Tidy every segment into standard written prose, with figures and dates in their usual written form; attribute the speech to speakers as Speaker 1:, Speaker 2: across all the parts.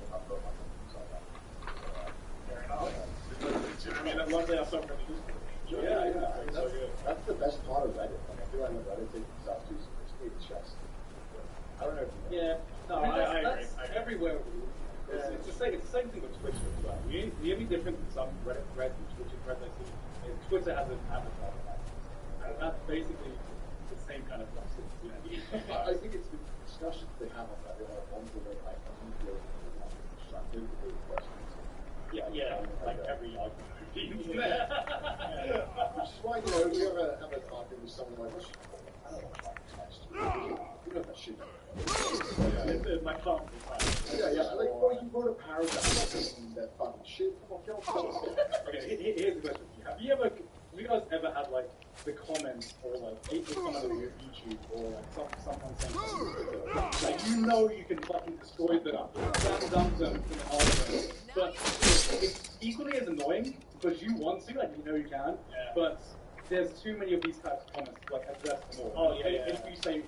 Speaker 1: I've got my things like that.
Speaker 2: Fair enough. I mean, that's lovely. I saw from
Speaker 1: Yeah. That's the best part of Reddit. Like, I feel like when Reddit takes stuff too seriously, it's just. I don't know.
Speaker 2: No, I agree.
Speaker 3: That's everywhere. It's the same thing with Twitter as well. The only difference in some Reddit threads and Twitter threads I see is Twitter has an avatar. And that's basically the same kind of stuff.
Speaker 1: I think it's the discussions they have on that. They have ones where they like feel distracted with the questions.
Speaker 3: Like every argument.
Speaker 1: Which is why, we ever have an argument with someone like, I don't want to fucking text. You know that shit.
Speaker 3: My phone.
Speaker 1: Like, you wrote a paragraph and that fucking shit. Come on, get off.
Speaker 3: Okay, here's the question. Have you guys ever had like the comments or like a comment on YouTube or like someone saying something like you can fucking destroy them, dump them in the argument, but it's equally as annoying because you want to, like you can, but there's too many of these types of comments to like address them all. If you say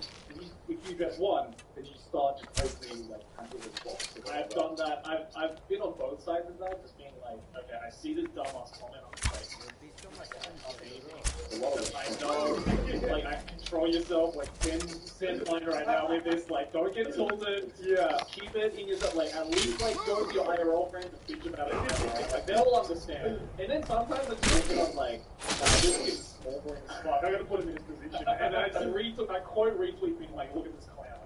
Speaker 3: if you address one, then you start just opening like Pandora's box.
Speaker 2: I've done that. I've been on both sides of that, just being like, okay, I see this dumbass comment on Facebook. I know, like, I control yourself, like, send mine right now with this, like, don't get tilted, just keep it in yourself, like, at least, like, go to your IRL friends and bitch about it, like, they'll understand. And then sometimes I just look at like, this kid's small brain as fuck, I gotta put him in his position, and I just quote retweet being like, look at this clown.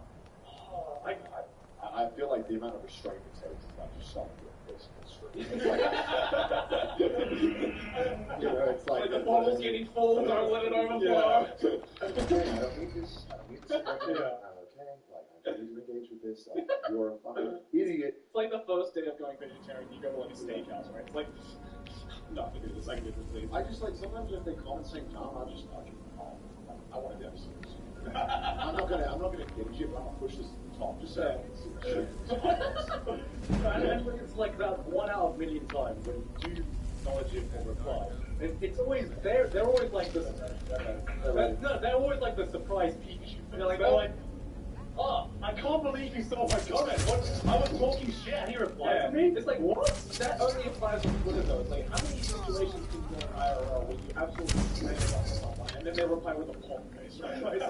Speaker 1: I feel like the amount of restraint it takes is like just something this it's like
Speaker 2: the bottle's getting full, don't let it overflow.
Speaker 1: I don't need this. I'm okay. Like, I don't need to engage with this. Like, you're a fucking idiot.
Speaker 2: It's like the first day of going vegetarian, you go to like a steakhouse, right? It's like, no, I can do this, please.
Speaker 1: I just like, sometimes if they comment saying no, I want to do this. I'm not gonna engage it, but I'm gonna push this to the top. Just so
Speaker 3: it's like that 1 out of a million times when you do acknowledge it or reply. It's always they're always like this. They're always like the surprise peek. They're like, oh, I can't believe you saw my comment. I was talking shit and he replied to me? It's like, what? That only applies to Twitter though. It's like, how many situations can you go in IRL where you absolutely smash it off someone and then they reply with a pop face, right?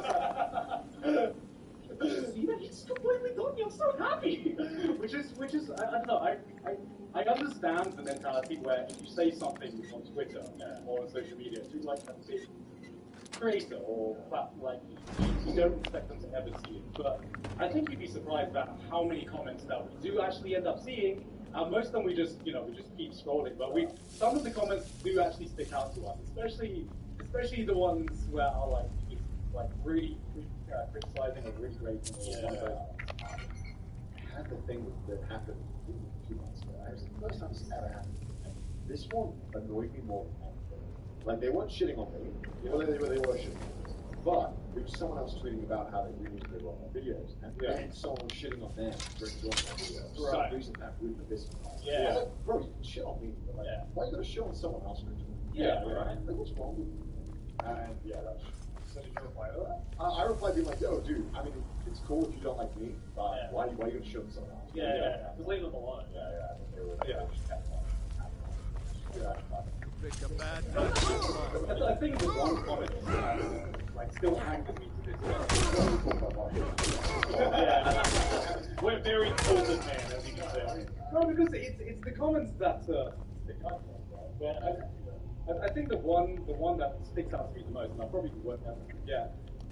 Speaker 3: See that? He's completely done me. I'm so happy. which is, I don't know, I understand the mentality where if you say something on Twitter or on social media to like a big creator or like you don't expect them to ever see it, but I think you'd be surprised about how many comments that we do actually end up seeing. Most of them we just keep scrolling, but some of the comments do actually stick out to us, especially the ones where are like really criticizing or really great.
Speaker 1: I had the thing that happened 2 months ago. It was the first time this ever happened. And this one annoyed me more than anything. Like, they weren't shitting on me. Well, they were shitting on me. But it was someone else tweeting about how they really did on my videos. And then someone was shitting on them for enjoying my videos. For some reason, that group of this one. I was like, bro, you can shit on me. But like, why are you going to shit on someone else for enjoying it? Right? Like, what's wrong with you? And that's...
Speaker 2: So did you reply to that?
Speaker 1: I replied being like, yo, dude, I mean, it's cool if you don't like me, but why are you going to show someone else?
Speaker 2: Just leave them alone.
Speaker 4: Pick a bad
Speaker 3: I think the one comment like still angers me to this day.
Speaker 2: We're very tilted, man, as you can say.
Speaker 3: No, because it's the comments that stick out. I think the one that sticks out to me the most, and I'll probably work out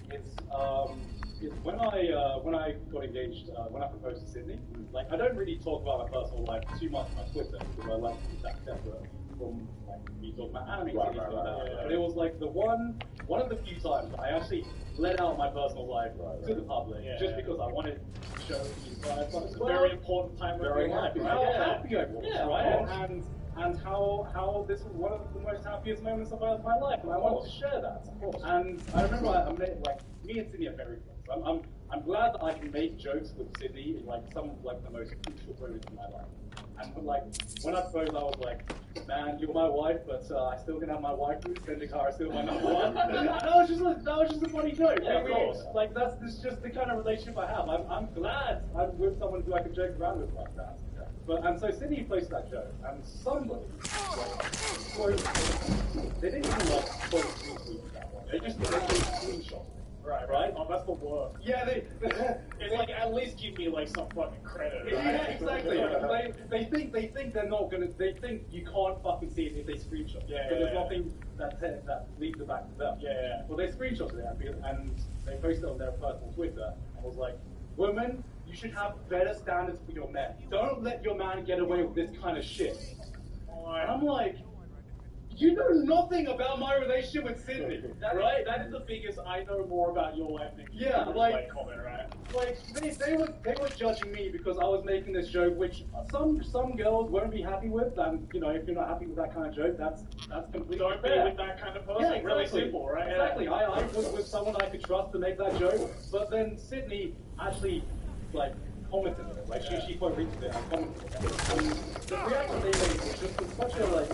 Speaker 3: it's when I got engaged, when I proposed to Sydney. Like, I don't really talk about my personal life too much on Twitter because I like to keep that separate from like me talking about anime and stuff like that. But it was like one of the few times I actually let out my personal life to the public just because I wanted to show you guys.
Speaker 2: It's a very important time of your life, right?
Speaker 3: How happy I was, right? And how this was one of the most happiest moments of my life, and I wanted to share that. And I remember me and Sydney are very close. I'm glad that I can make jokes with Sydney in like some of like the most crucial moments in my life. And like when I proposed, I was like, man, you're my wife, but I still can have my wife food. Zendikar is still my number one. that was just a funny joke.
Speaker 2: Yeah, of course.
Speaker 3: Like that's just the kind of relationship I have. I'm glad I'm with someone who I can joke around with like that. And so Sydney placed that joke, and somebody, they didn't even like quote retweet that one. They just screenshot it.
Speaker 2: Right? Oh, that's the worst.
Speaker 3: Yeah,
Speaker 2: It's like, at least give me like some fucking credit. Right?
Speaker 3: yeah, exactly. They think they're not gonna. They think you can't fucking see it if they screenshot.
Speaker 2: Yeah,
Speaker 3: Because there's
Speaker 2: yeah.
Speaker 3: nothing that leads it back to them.
Speaker 2: Yeah.
Speaker 3: Well, they screenshotted it and they posted it on their personal Twitter and was like, "Women, you should have better standards for your men. Don't let your man get away with this kind of shit." And I'm like, you know nothing about my relationship with Sydney, right?
Speaker 2: That is the biggest I know more about your life than you
Speaker 3: Yeah,
Speaker 2: do,
Speaker 3: like-
Speaker 2: comment, right?
Speaker 3: Like they were judging me because I was making this joke, which some girls won't be happy with. And you know, if you're not happy with that kind of joke, that's completely
Speaker 2: Don't be
Speaker 3: fair.
Speaker 2: with that kind of person.
Speaker 3: Yeah, exactly.
Speaker 2: Really simple, right?
Speaker 3: Exactly.
Speaker 2: Yeah.
Speaker 3: I was with someone I could trust to make that joke, but then Sydney actually like commented on it. Like she quite retweeted it and commented on it. And the reaction they made was just in such a like,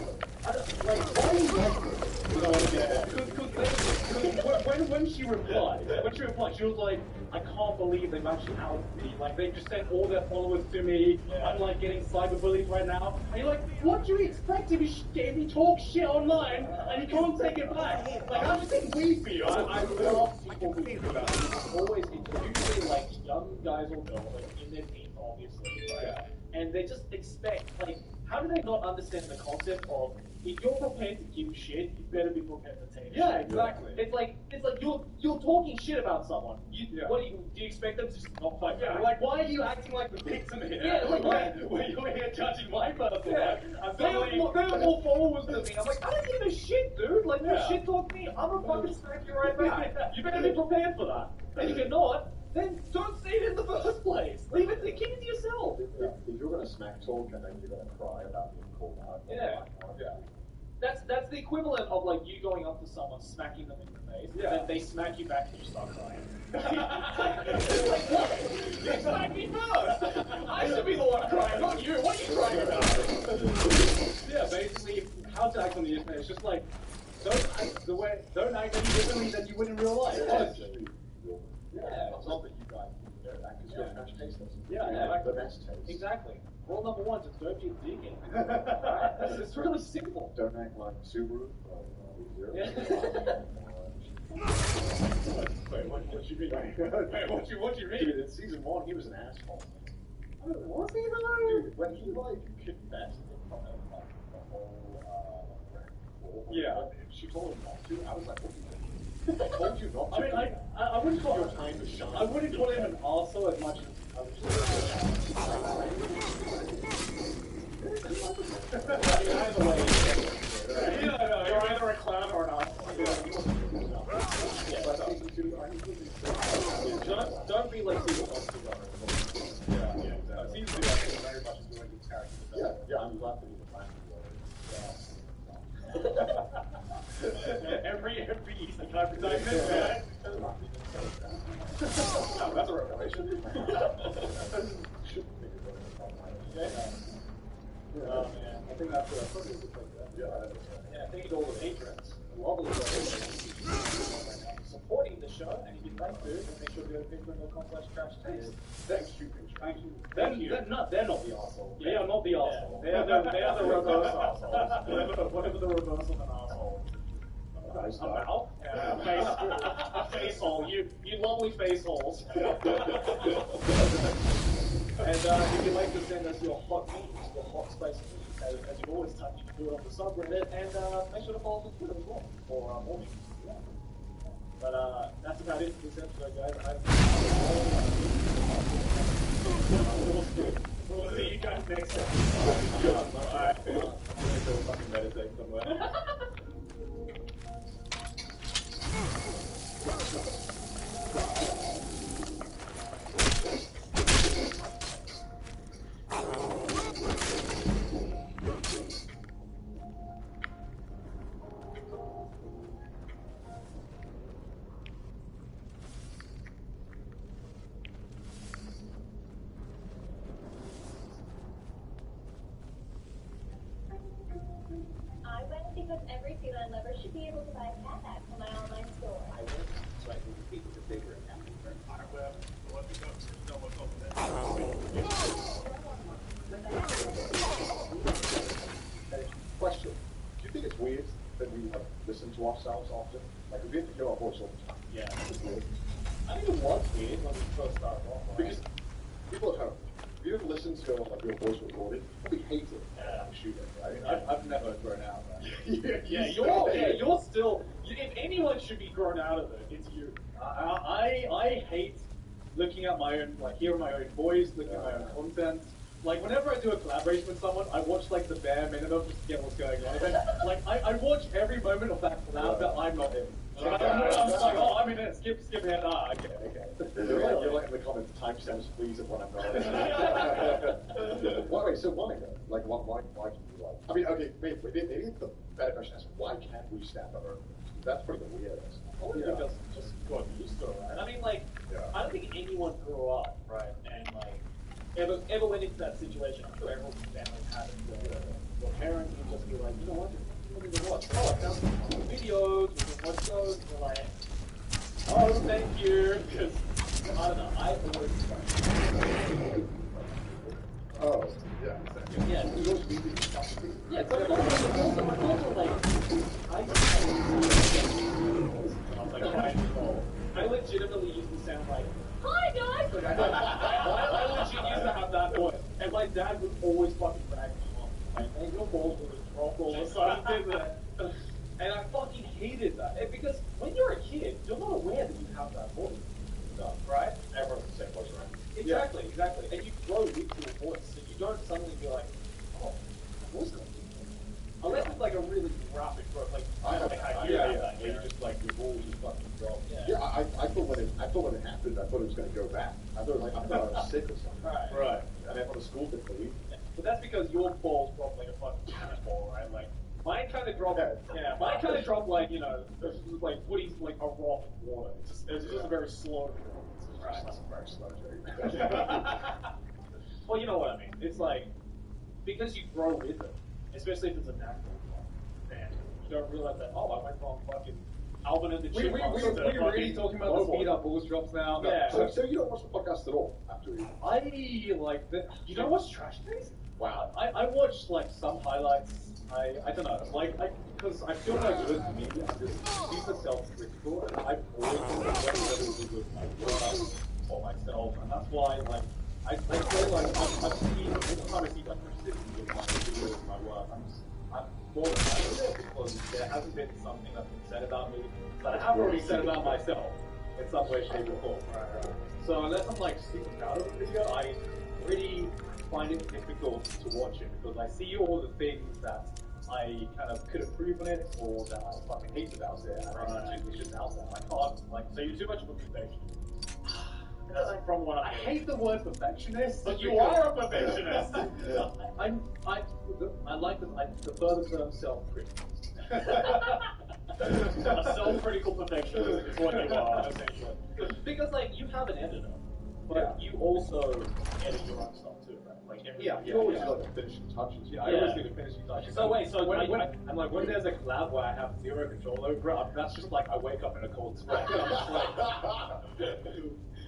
Speaker 3: I don't, like why are you like this? You know what I mean? Because when she replied, she was like, I can't believe they've actually outed me. Like they just sent all their followers to me.
Speaker 2: Yeah.
Speaker 3: I'm like getting cyberbullied right now. And you're like, what do you expect if you talk shit online and you can't take it back? Like how do you think we feel?
Speaker 2: I love people who do that. It's always, it's usually like young guys or girls, like in their teens, obviously, right?
Speaker 3: Yeah.
Speaker 2: And they just expect, like, how do they not understand the concept of if you're prepared to give shit, you better be prepared to take
Speaker 3: Yeah,
Speaker 2: shit.
Speaker 3: exactly.
Speaker 2: It's like you're talking shit about someone.
Speaker 3: Yeah.
Speaker 2: What do you expect them to just not fight back?
Speaker 3: Like, why are you acting like the victim here?
Speaker 2: Yeah, like,
Speaker 3: when you're here judging my person.
Speaker 2: Yeah, they have more followers than me. I'm like, I don't give a shit, dude. Like, you
Speaker 3: Yeah.
Speaker 2: shit talk me, I'm gonna fucking smack you right back. You better be prepared for that. And if you're not, then don't say it in the first place. Keep it to yourself.
Speaker 1: If you're going to smack talk and then you're going to cry about being called out.
Speaker 2: Yeah. That's the equivalent of like you going up to someone, smacking them in the face,
Speaker 3: Yeah.
Speaker 2: and then they smack you back and you start crying. It's like, what? You smacked me first! I should be the one crying, not you. What are you crying about?
Speaker 3: Yeah, basically, how to act on the internet is just like, don't act any differently than you would in real life. Honestly.
Speaker 1: Yeah, it's not that you guys do that because you're French tasters.
Speaker 3: Yeah,
Speaker 1: You
Speaker 3: yeah.
Speaker 1: like the best taste.
Speaker 2: Exactly. Rule number one, just don't be a dickhead. Right? It's really simple.
Speaker 1: Don't act like Subaru.
Speaker 2: Yeah.
Speaker 3: Wait, what you mean? Wait, what you mean?
Speaker 1: Dude, in season 1, he was an asshole.
Speaker 2: Was he though?
Speaker 1: Dude, when he like confessed in front of like the whole
Speaker 3: Yeah.
Speaker 1: she told him not to. I was like, what do you think? I told you not to.
Speaker 3: I mean, I wouldn't call
Speaker 1: your time to shine.
Speaker 3: I wouldn't call him an arsehole as much as I would just
Speaker 2: Either way,
Speaker 3: Yeah,
Speaker 2: you're either a clown or an asshole. Don't be like season 1,
Speaker 3: Season 2 I think very much enjoyed his character.
Speaker 1: Yeah, I'm glad that he's a fan
Speaker 2: every Easter kind of protagonist, right?
Speaker 1: That's a revelation.
Speaker 2: Oh man.
Speaker 3: I think that's what I put it like that.
Speaker 2: Yeah, thank you to all the patrons. Lovely supporting the show, and if you'd like to, then make sure to go to patreon.com/trashtaste.
Speaker 1: Thank you,
Speaker 3: Thank you.
Speaker 2: Thank you.
Speaker 3: They're not the arsehole.
Speaker 2: They are not the arsehole. They are the reverse arsehole. Whatever the reverse of an arsehole. A mouth? A face hole. You lovely face holes. And if you'd like to send us your hot memes, your hot spicy memes, as you've always done, you can do it on the subreddit, and make sure to follow us on Twitter as well, for more memes. Yeah. But that's about it for this episode, guys. We'll see you guys next episode. Alright.
Speaker 1: I'm going to fucking meditate somewhere.
Speaker 4: I went because every feline lover should be able to buy a cat hat from my online store.
Speaker 1: I went so I can compete with the bigger and
Speaker 2: Alright, well, we'll have to go. No more talk about that.
Speaker 1: to ourselves often. Like, we have to hear our voice all the time.
Speaker 2: Yeah.
Speaker 1: It's weird.
Speaker 3: I think it was weird when we first started off. Right?
Speaker 1: Because people at home, if you ever listen to like your voice recorded, probably hate it.
Speaker 3: Yeah.
Speaker 1: I'm shooting, right?
Speaker 3: I've never grown out of that.
Speaker 2: You're still. If anyone should be grown out of it, it's you.
Speaker 3: I hate looking at my own, like hearing my own voice, looking at my own content. Like whenever I do a collaboration with someone, I watch like the bare minimum just to get what's going on. And, like I watch every moment of that collab that I'm not in. So I'm just like, oh, I'm in it. Skip ahead. Ah, okay.
Speaker 1: You're like in the comments, timestamps please of when I'm not. Why, so why though? Like, why can you like? I mean, okay, maybe the better question is why can't we stand up? That's pretty weird.
Speaker 2: Because just got used to it, right? I mean, like, I don't think anyone grew up, right, and like ever went into that situation. I'm sure everyone's family had it. Your parents would just be like, you know what? What do you watch? Oh, I found some videos. We can watch those. And we're like, oh, thank you. Because I don't know. I always.
Speaker 1: Oh, yeah.
Speaker 2: Yeah. Yeah, it's also like I legitimately used to sound like, hi guys! Like, I legit used to have that voice. And my dad would always fucking drag me on. Like, man, your balls will just drop all of a sudden. And I fucking hated that. Because when you're a kid, you're not aware that you have that voice. Right?
Speaker 1: Everyone's the same voice, right?
Speaker 2: Exactly. And you grow with your voice. And you don't suddenly be like, oh, my voice got deep. Unless it's like a really graphic growth, like
Speaker 1: Yeah. You just like your balls just fucking drop. Yeah, I thought when it happened, I thought it was going to go back. I thought I was sick or something.
Speaker 2: Right.
Speaker 1: And everyone at school didn't believe me.
Speaker 2: But that's because your balls drop like a fucking cannonball, right? Like mine kind of dropped. Mine kind of dropped like like Woody's like a rock of water. It's just a very slow.
Speaker 1: Right. That's a very slow joke.
Speaker 2: Well, you know what I mean. It's like because you grow with it, especially if it's a natural one, and you don't realize that. Oh, I went from fucking Alvin and the Chipmunks.
Speaker 3: We really talking about the speed up balls drops now.
Speaker 2: Yeah.
Speaker 1: So you don't watch the podcast at all after you?
Speaker 3: I like that.
Speaker 2: You don't watch Trash Taste?
Speaker 1: Wow.
Speaker 3: I watched like some highlights. I don't know, like because I feel like good media. I'm just super self-critical, and I've always been really good at my work or myself, and that's why like I feel like I've seen every time I see like criticism of my videos, my work, I'm more excited because there hasn't been something that's been said about me that I have already said about myself in some way, shape, or form. So unless I'm like super proud of the video, I really find it difficult to watch it because I see all the things that I kind of could improve on it or that I fucking hate about it, and it's just out there. I can't like.
Speaker 2: So you're too much of a perfectionist. That's from what
Speaker 3: I hate the word perfectionist,
Speaker 2: but you are a perfectionist.
Speaker 3: I like the further term self-critical.
Speaker 2: A self-critical perfectionist is what you are, essentially. Because like you have an editor, but you also edit your own stuff too, right? Like
Speaker 1: You always do like the finishing touches.
Speaker 3: I always do the finishing touches.
Speaker 2: So wait, so
Speaker 3: when there's a collab where I have zero control over it, that's just like I wake up in a cold sweat. I'm just like,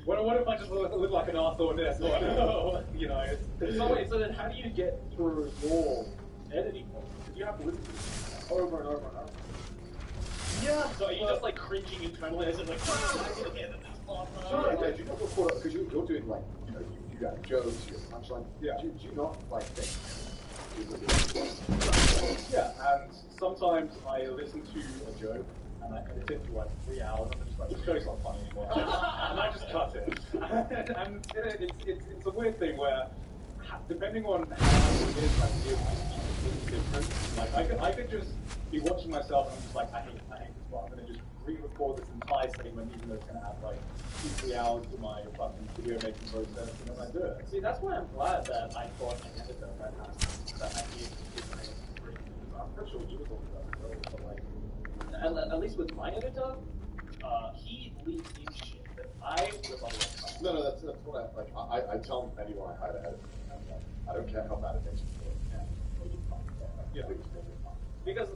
Speaker 3: what if I just look like an arsehole in this? You know.
Speaker 2: So wait, so then how do you get through your editing process? Because you have to listen to it over and over and over.
Speaker 3: Yeah.
Speaker 2: So are you just like cringing internally as in like, I didn't edit this part.
Speaker 1: Do you not report because you're doing like you got jokes, you got punchline.
Speaker 3: Yeah.
Speaker 1: Do you not like think?
Speaker 3: Yeah, and sometimes I listen to a joke and I edit it for like 3 hours and I'm just like, this joke's not funny anymore. And I just cut it. And it's a weird thing where, depending on how it is, like, it's different. Like, I could just be watching myself and I'm just like, I hate this part. I'm going to just re-record this entire segment even though it's going to have like 2-3 hours to my fucking video making process and then I do it.
Speaker 2: See, that's why I'm glad that I got an editor that I did I'm pretty sure you were talking about it, but like, at least with my editor, he leaves in shit that I would have
Speaker 1: No, that's what I tell anyone I hire to edit. I don't care how bad it makes me feel.
Speaker 2: Yeah. Because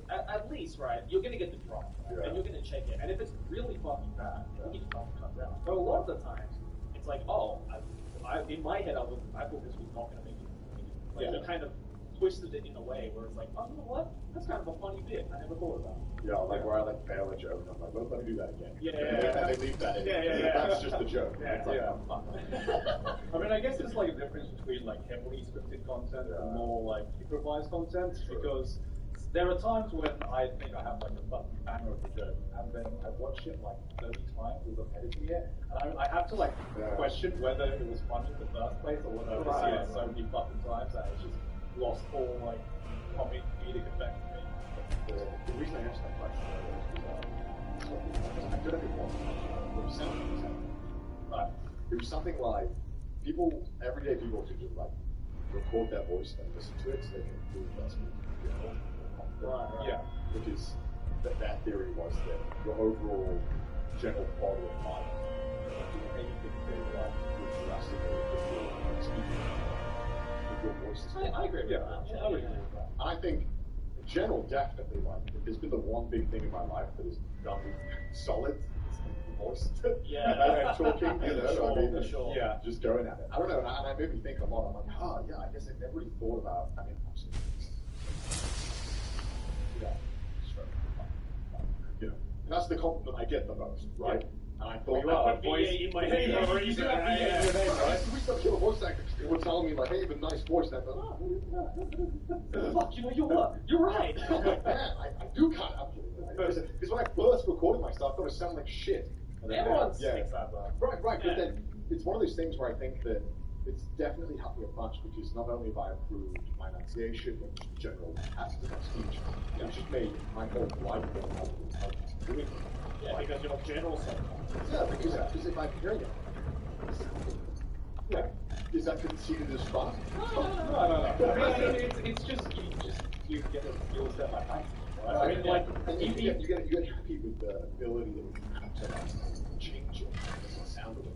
Speaker 2: at least, right, you're going to get the drop, right? And you're going to check it. And if it's really fucking bad, you can fucking cut down. But a lot of the times, it's like, oh, in my head, I thought this was not going to make it. Like, you kind of, twisted it in a way where it's like, oh, you know what? That's kind of a funny bit. I never thought about it.
Speaker 1: Yeah, like where I like fail a joke, and I'm like, let me do that again.
Speaker 2: Yeah.
Speaker 1: And they leave that in.
Speaker 2: Yeah.
Speaker 1: That's just a joke.
Speaker 2: Yeah,
Speaker 1: It's like,
Speaker 3: yeah.
Speaker 1: oh, fuck.
Speaker 3: I mean, I guess there's like a difference between like heavily scripted content and more like improvised content, because there are times when I think I have like a fucking banger of a joke, and then I watch it like 30 times as I'm editing it, and I have to like question whether it was funny in the first place or whether I've seen it so many fucking times that it's just lost all like comedic effect for me.
Speaker 1: The reason I asked that question was I could have been wrong. It was something like everyday people should just like record their voice and listen to it so they can improve their speaking.
Speaker 3: Right.
Speaker 1: Yeah. Because that theory was that your overall general quality of life, doing anything that like would drastically improve your speaking, with your voice.
Speaker 2: I agree with that.
Speaker 3: Yeah, I would agree with that.
Speaker 1: I think, in general, definitely, like, if there's been the one big thing in my life that has done me solid, it's the voice.
Speaker 2: Yeah.
Speaker 1: And talking, you know, I mean,
Speaker 2: Sure.
Speaker 1: yeah, just going at it. I don't know, and I made me think a lot. I'm like, yeah, I guess I never really thought about, I mean, obviously, yeah, you know, and that's the compliment I get the most, right? And I thought,
Speaker 2: I put VA in my head for a reason.
Speaker 1: VA in your name, right? We start killing voice actors. People were telling me, like, hey, you have a nice voice. And I thought,
Speaker 2: Fuck, you know, you're right.
Speaker 1: I'm like, man, I do kind of. Because when I first recorded my stuff, I thought it sounded like shit. And then,
Speaker 2: Everyone
Speaker 1: yeah,
Speaker 2: thinks that, though.
Speaker 1: right.
Speaker 2: Yeah.
Speaker 1: But then it's one of those things where I think that it's definitely helped me a bunch because not only have I improved my enunciation and just general capacity of my speech, it's just made my whole life more doing it.
Speaker 2: Yeah, because you're general self-confidence.
Speaker 1: Yeah, because if I'm hearing it, yeah, is that conceded as fun?
Speaker 3: No. I mean, it's just you get a skill set like that. Right? I mean, like
Speaker 1: you get happy with the ability that we have to like, change it, the sound of it.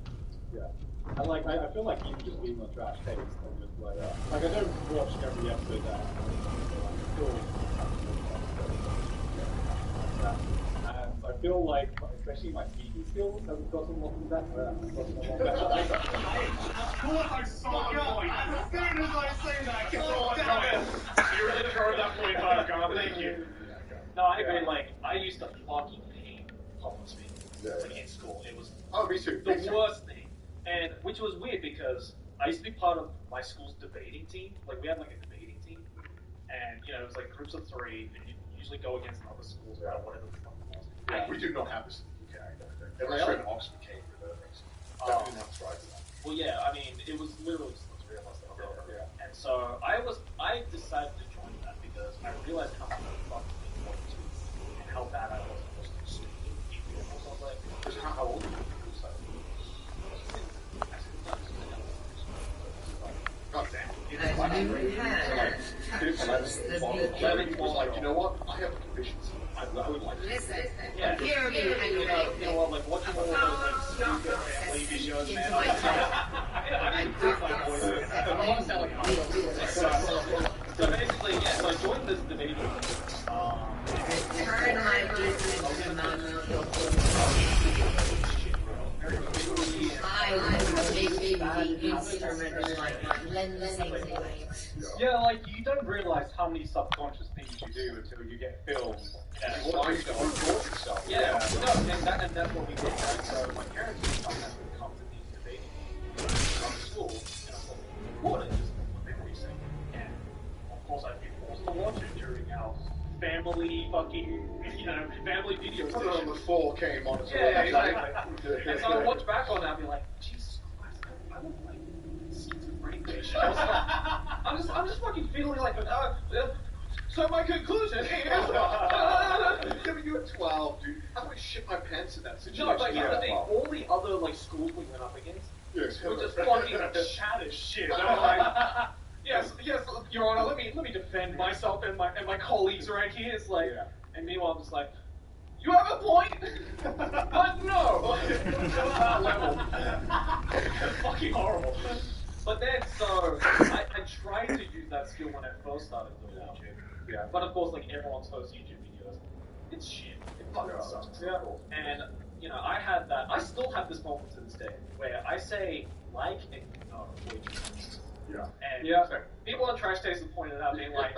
Speaker 3: yeah. And like I feel like even just being on trash takes, and just like I don't watch every episode that, but like, and I feel like, especially my speaking skills have gotten a lot better.
Speaker 5: I saw your point. As soon as I say that,
Speaker 2: You really heard that point hard, God. Thank you. No, I agree. Like, I used to fucking hate public speaking like, in school. It was
Speaker 1: Me too.
Speaker 2: the worst thing. And which was weird because I used to be part of my school's debating team. Like, we had like a debating team. And, you know, it was like groups of 3, and you usually go against other schools about whatever the fuck it was.
Speaker 1: We do not have this in the UK. Unless you're in Oxford, Cambridge, or things. Definitely not tried that.
Speaker 2: Well, yeah, I mean, it was literally just the 3 of us that did it. Yeah. And so I decided to join that because I realized how much fucking important it was and how bad I was at just speaking. And I was like,
Speaker 1: Because how old are you? God damn. It was like, you know what? I have a deficiency. I would like to.
Speaker 6: Listen,
Speaker 2: yeah,
Speaker 6: hear me,
Speaker 2: you know what, like watching all of those like stupid family videos, man. I did my voice. I don't want to sound like so basically, yeah, so I joined this debate.
Speaker 6: Return my business to I was making the instrument like lensing light.
Speaker 2: Yeah, like you don't realize how many subconscious things you do until you get filmed. And
Speaker 1: Why you don't record yourself?
Speaker 2: yeah, no, and that's what we did. Right? So my parents would sometimes come to these debating meetings from school, and I would record it, just what they were saying. And of course, I'd be forced to watch it during our family fucking, family video session.
Speaker 1: The 4 came on.
Speaker 2: Yeah, exactly. And so I watch back on that and be like, Jesus Christ, I look like schizophrenic. I'm just fucking feeling like, so my conclusion is,
Speaker 1: You were 12, dude. I would shit my pants in that situation.
Speaker 2: no, but here's the thing, all the other like schools we went up against were just fucking chat as shit. And I'm like, yes, Your Honor, let me defend myself and my colleagues right here. It's like, and meanwhile I'm just like, you have a point, but no. Fucking horrible. But then, so I tried to use that skill when I first started doing YouTube. Yeah. But of course, like everyone's first YouTube videos, it's shit. It fucking sucks. Yeah. And I had that. I still have this moment to this day where I say like and
Speaker 1: Yeah.
Speaker 2: And
Speaker 3: Yeah.
Speaker 2: people on Trash Taste have pointed out, being like,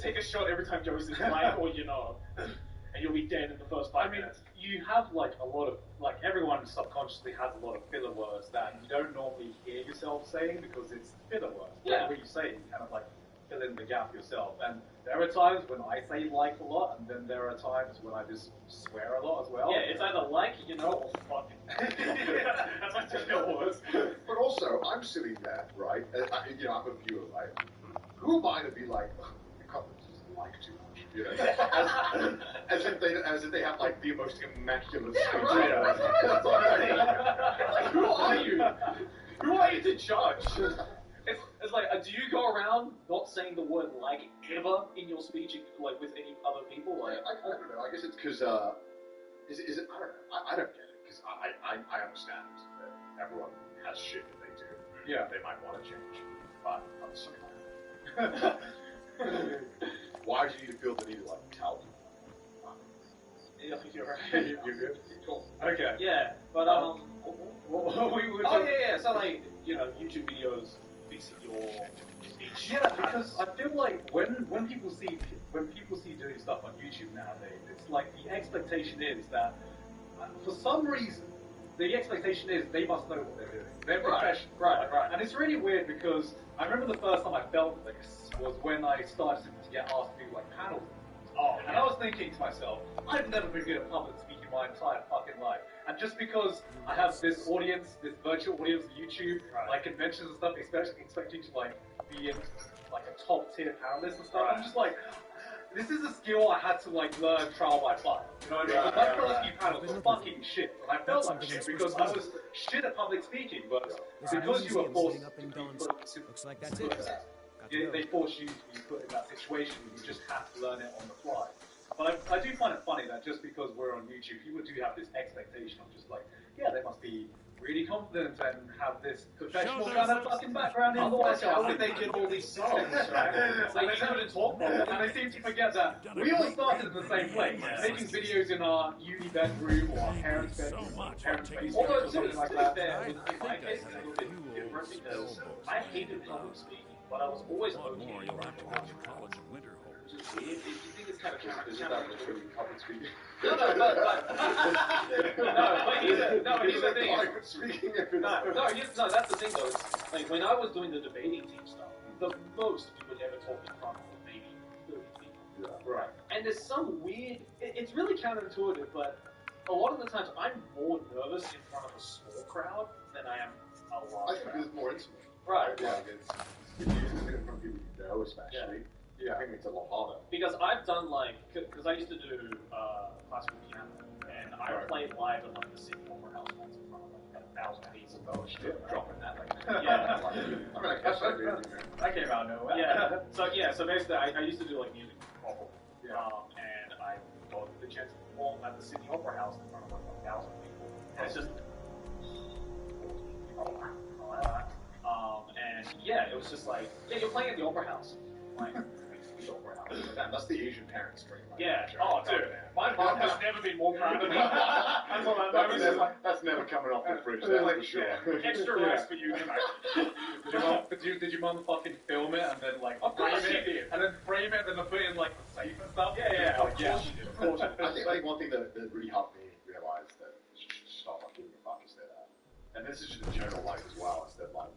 Speaker 2: take a shot every time Joey says like or you know, and you'll be dead in the first 5 minutes.
Speaker 3: You have like a lot of everyone subconsciously has a lot of filler words that you don't normally hear yourself saying because it's filler words.
Speaker 2: Yeah.
Speaker 3: When you say it, you kind of like fill in the gap yourself. And there are times when I say like a lot, and then there are times when I just swear a lot as well.
Speaker 2: Yeah, it's either like, you know, or fuck. That's my typical words.
Speaker 1: But also, I'm sitting there, right? You know, I'm a viewer, right? Who am I to be like, oh, the couples just like too much, you know? As if they have like the most immaculate speech.
Speaker 2: Right. That's what I'm saying. Like, who are you? Who are you to judge? It's like, do you go around not saying the word like ever in your speech, like with any other people? Like,
Speaker 1: I don't know. I guess it's because is it? I don't know. I don't get it because I understand that everyone has shit that they do.
Speaker 3: Yeah.
Speaker 1: They might want to change, but I'm so why do you need to feel the need to like tell people?
Speaker 2: yeah, you're right.
Speaker 1: You're good. Cool.
Speaker 3: Okay.
Speaker 2: Yeah, but
Speaker 3: we were
Speaker 2: oh yeah. So like, you know, YouTube videos fixing your speech.
Speaker 3: Yeah, because I feel like when people see doing stuff on YouTube nowadays, it's like the expectation is that for some reason the expectation is they must know what they're doing. They're professional.
Speaker 2: Right.
Speaker 3: And it's really weird because I remember the first time I felt this was when I started to get asked to do like panels. And I was thinking to myself, I've never been good at public speaking my entire fucking life. And just because I have this audience, this virtual audience on YouTube, like conventions and stuff, expecting to like be in like a top tier panelist and stuff, I'm just like, this is a skill I had to like learn trial by fire. You know what I mean? My first few panels were fucking shit. And I felt like shit because I was shit at public speaking, but because you were forced to be
Speaker 7: Looks like that's it.
Speaker 3: they force you to be put in that situation. You just have to learn it on the fly. But I do find it funny that just because we're on YouTube, people do have this expectation of just like, yeah, they must be really confident and have this professional kind of fucking background.
Speaker 2: Otherwise, how would they get all these songs, right? Like, they couldn't talk properly.
Speaker 3: And they seem to forget that we all started in the same place, making videos in our uni bedroom or our parents' bedroom, or parents' basement,
Speaker 2: Although,
Speaker 3: or
Speaker 2: to
Speaker 3: something
Speaker 2: be
Speaker 3: like
Speaker 2: fair,
Speaker 3: that.
Speaker 2: in my case, it's a little bit different because I hated public speaking, but I was always okay
Speaker 7: More, you'll have to watch college in winter hole.
Speaker 2: which is weird. You think it's kind of
Speaker 1: Is it that literally public speaking?
Speaker 2: No, but here's the thing.
Speaker 1: Private speaking.
Speaker 2: No, that's the thing though. It's, like when I was doing the debating team stuff, the most you would ever talk in front of maybe 30 people.
Speaker 1: Yeah.
Speaker 3: Right.
Speaker 2: And there's some weird. It's really counterintuitive, but a lot of the times I'm more nervous in front of a small crowd than I am a
Speaker 1: I
Speaker 2: large
Speaker 1: think
Speaker 2: crowd.
Speaker 1: it's more intimate.
Speaker 2: Right.
Speaker 1: Yeah. If you do it from people you know, especially. Yeah. I think it's a lot harder.
Speaker 2: Because I've done like, because I used to do classical piano, and I played live at like the Sydney Opera House once in front of like 1,000 people.
Speaker 1: Oh shit! Dropping that. Like,
Speaker 2: Yeah.
Speaker 1: I mean, I guess I do.
Speaker 3: That came out of nowhere.
Speaker 2: So basically, I used to do like music proper, and I got the chance to perform at the Sydney Opera House in front of like 1,000 people, and it's just, and yeah, it was just like, yeah, you're playing at the Opera House, like the Opera House.
Speaker 1: Damn, that's the Asian parents trait. Like,
Speaker 2: Yeah.
Speaker 1: sure.
Speaker 2: Oh, dude, my mom has never been more proud of me. That's all I know.
Speaker 1: That's never coming off the fridge, that's for sure.
Speaker 2: Extra rice for you tonight.
Speaker 3: Did your mum fucking film it and then like
Speaker 2: Of course
Speaker 3: frame
Speaker 2: she
Speaker 3: it
Speaker 2: did.
Speaker 3: and then frame it and then put it in like the safe and stuff?
Speaker 2: Yeah.
Speaker 3: Like, yeah.
Speaker 2: Of course she did.
Speaker 1: I think one thing that really helped me realize that you should stop like giving a fuck is that, and this is just in general life as well, is that like,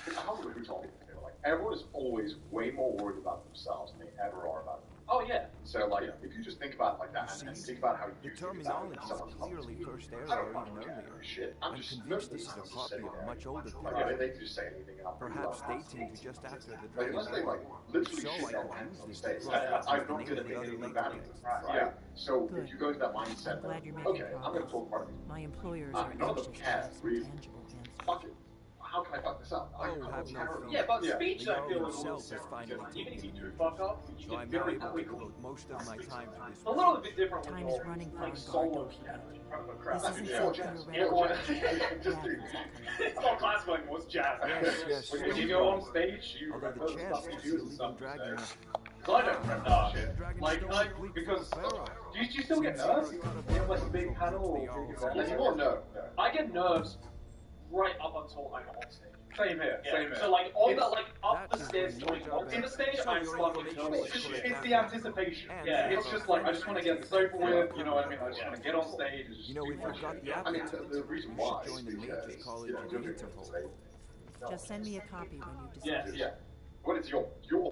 Speaker 1: I don't remember who told me this, but like everyone is always way more worried about themselves than they ever are about you.
Speaker 2: Oh yeah.
Speaker 1: So like, if you just think about it like that and think about how you
Speaker 7: The
Speaker 1: think about
Speaker 7: terminology
Speaker 1: someone's
Speaker 7: clearly
Speaker 1: public
Speaker 7: first
Speaker 1: speaking,
Speaker 7: aired
Speaker 1: I don't
Speaker 7: even
Speaker 1: fucking care.
Speaker 7: earlier.
Speaker 1: Shit,
Speaker 7: I'm
Speaker 1: just
Speaker 7: convinced
Speaker 1: most
Speaker 7: this
Speaker 1: of
Speaker 7: is
Speaker 1: these
Speaker 7: a
Speaker 1: sitting
Speaker 7: popular,
Speaker 1: there.
Speaker 7: much older
Speaker 1: Like,
Speaker 7: crowd.
Speaker 1: they can just say anything and I'll
Speaker 7: Perhaps they tend to just after the
Speaker 1: Like,
Speaker 7: Dragon
Speaker 1: unless they like literally
Speaker 7: So
Speaker 1: shit
Speaker 7: I
Speaker 1: their
Speaker 7: don't
Speaker 1: pants
Speaker 7: use
Speaker 1: on
Speaker 7: these
Speaker 1: stage.
Speaker 7: broadcasts
Speaker 1: I'm
Speaker 7: as the
Speaker 1: not
Speaker 7: name
Speaker 1: gonna
Speaker 7: of the
Speaker 1: think
Speaker 7: other
Speaker 1: anything
Speaker 7: link
Speaker 1: about it.
Speaker 7: clicks.
Speaker 1: Right?
Speaker 3: Yeah.
Speaker 1: So
Speaker 8: Good.
Speaker 1: if you go into that mindset,
Speaker 8: I'm glad you're
Speaker 1: of,
Speaker 8: making
Speaker 1: okay, I'm gonna
Speaker 8: progress.
Speaker 1: talk about it.
Speaker 8: My employers
Speaker 1: None
Speaker 8: are
Speaker 1: of them
Speaker 8: anxious to
Speaker 1: care,
Speaker 8: have some
Speaker 1: really.
Speaker 8: tangible answers.
Speaker 1: Fuck it. How can I fuck this up?
Speaker 7: Oh, have no fear.
Speaker 2: Yeah, but
Speaker 1: Yeah.
Speaker 2: speech
Speaker 7: The
Speaker 2: I feel is a little
Speaker 7: yourself is finally
Speaker 2: different. Even if you
Speaker 7: taken.
Speaker 2: do fuck up, you
Speaker 7: So
Speaker 2: can
Speaker 7: I'm now
Speaker 2: very
Speaker 7: able to
Speaker 2: quickly.
Speaker 7: devote most of my time to this.
Speaker 2: A little bit different when
Speaker 8: Time is
Speaker 2: you're
Speaker 8: running for
Speaker 2: playing
Speaker 8: our
Speaker 2: solo
Speaker 8: guard.
Speaker 2: piano in front of a crowd.
Speaker 8: This isn't
Speaker 1: Yeah.
Speaker 8: something
Speaker 1: Jazz.
Speaker 8: you're
Speaker 2: Yeah,
Speaker 8: ready
Speaker 2: well,
Speaker 8: for.
Speaker 1: Just do.
Speaker 2: It's not classical anymore, it's jazz.
Speaker 7: Yes,
Speaker 3: When you go on stage, you
Speaker 7: Although
Speaker 3: remember
Speaker 7: the
Speaker 3: the
Speaker 7: chance
Speaker 3: stuff you
Speaker 7: is
Speaker 3: do and
Speaker 7: leaving
Speaker 3: stuff.
Speaker 7: Dragon.
Speaker 3: Because I don't remember that shit.
Speaker 7: Dragon
Speaker 3: Like,
Speaker 7: Stone complete
Speaker 3: because
Speaker 7: Pharaoh.
Speaker 3: do you still get nerves? You have like a big panel or big event?
Speaker 1: Anymore? No.
Speaker 2: I get nerves right up until I'm on stage.
Speaker 3: Same here.
Speaker 2: Yeah.
Speaker 3: Same here.
Speaker 2: So like on the
Speaker 3: It's-
Speaker 2: like up the
Speaker 7: That is
Speaker 2: stairs
Speaker 7: when
Speaker 2: going
Speaker 7: your
Speaker 2: up in the
Speaker 7: job
Speaker 2: stage,
Speaker 7: ends.
Speaker 2: I'm
Speaker 7: Show your
Speaker 2: fucking
Speaker 7: information
Speaker 2: totally
Speaker 7: to collect
Speaker 3: It's
Speaker 7: that
Speaker 3: the anticipation.
Speaker 7: and
Speaker 2: Yeah.
Speaker 3: It's just like, I just want to get this over with, you know what I mean? I just want to get on stage and just
Speaker 7: You know,
Speaker 3: do
Speaker 7: if
Speaker 3: my
Speaker 7: you've got
Speaker 3: shit.
Speaker 7: the
Speaker 1: I mean,
Speaker 7: aptitude,
Speaker 1: the reason
Speaker 7: you
Speaker 1: why
Speaker 7: should join the
Speaker 1: is
Speaker 7: Major
Speaker 1: because,
Speaker 7: College
Speaker 1: you know, you're doing
Speaker 7: Winterhold.
Speaker 1: it.
Speaker 8: Just send me a copy when you
Speaker 2: Yes.
Speaker 8: decide.
Speaker 1: Yeah. But it's your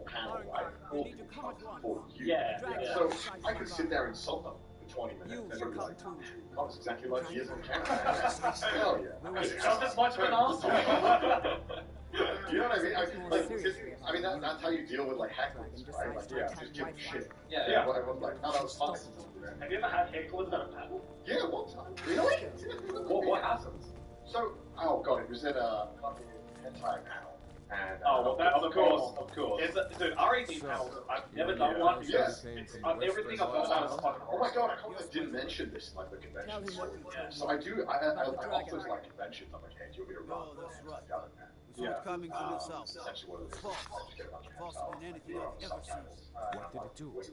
Speaker 1: panel, right? All the time for you.
Speaker 2: Yeah, yeah.
Speaker 1: So I could sit there and insult them for 20 minutes and be like, oh, it's exactly like he is on camera. Hell yeah.
Speaker 2: It's just as much of an asshole.
Speaker 1: You know what I mean? I mean, that's how you deal with like hecklers, right? Like, yeah, just give them shit.
Speaker 2: Yeah.
Speaker 1: Well, everyone's like, oh, that was fun.
Speaker 2: Have you ever had hecklers at a panel?
Speaker 1: Yeah, one time. Really?
Speaker 3: What happens?
Speaker 1: So, oh god, it was at a fucking hentai panel. And,
Speaker 2: Oh, well, that's
Speaker 3: Of course.
Speaker 2: It's dude, R18 panels. I've never done one because it's everything about that is fucking.
Speaker 1: Oh my god, I can't believe I didn't mention this in like the convention story. So I offer like conventions, I'm like, hey, do you want me to run?
Speaker 9: that's right.
Speaker 1: The other panel.
Speaker 9: It's all coming from yourself.
Speaker 1: Essentially what it is.
Speaker 9: False.
Speaker 1: I just get a bunch of
Speaker 9: Faster
Speaker 1: hentai,
Speaker 9: than anything
Speaker 1: you know,
Speaker 9: I've ever seen.
Speaker 1: subtitles.
Speaker 7: What did it do? Is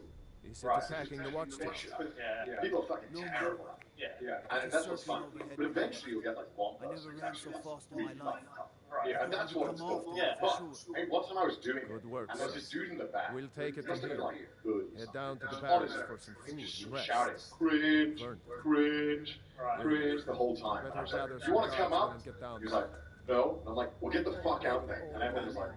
Speaker 7: it
Speaker 3: Right.
Speaker 7: attacking the watchtower?
Speaker 2: Yeah.
Speaker 1: People are fucking terrible.
Speaker 2: Yeah.
Speaker 1: And that's what's fun. But eventually you'll get like one
Speaker 9: I never
Speaker 1: person who's
Speaker 9: ran
Speaker 1: actually
Speaker 9: so
Speaker 1: like,
Speaker 9: fast in
Speaker 1: really
Speaker 9: my life.
Speaker 1: fucking tough. Yeah, and that's what it's called.
Speaker 2: Yeah.
Speaker 1: But hey, one time I was doing it,
Speaker 7: Good work,
Speaker 1: and there's
Speaker 7: sir.
Speaker 1: this dude in the back.
Speaker 7: We'll take it
Speaker 1: He must
Speaker 7: from
Speaker 1: have been
Speaker 7: here.
Speaker 1: like good.
Speaker 7: Head down to the
Speaker 1: What
Speaker 7: barracks
Speaker 1: is it?
Speaker 7: for some
Speaker 1: He
Speaker 7: food
Speaker 1: just
Speaker 7: and rest.
Speaker 1: shouting, cringe,
Speaker 7: Burn.
Speaker 1: cringe, cringe the whole time. And I was like, do you want to come up?
Speaker 7: Get down
Speaker 1: He was like, no. And I'm like, well, get the fuck out then. And everyone was like,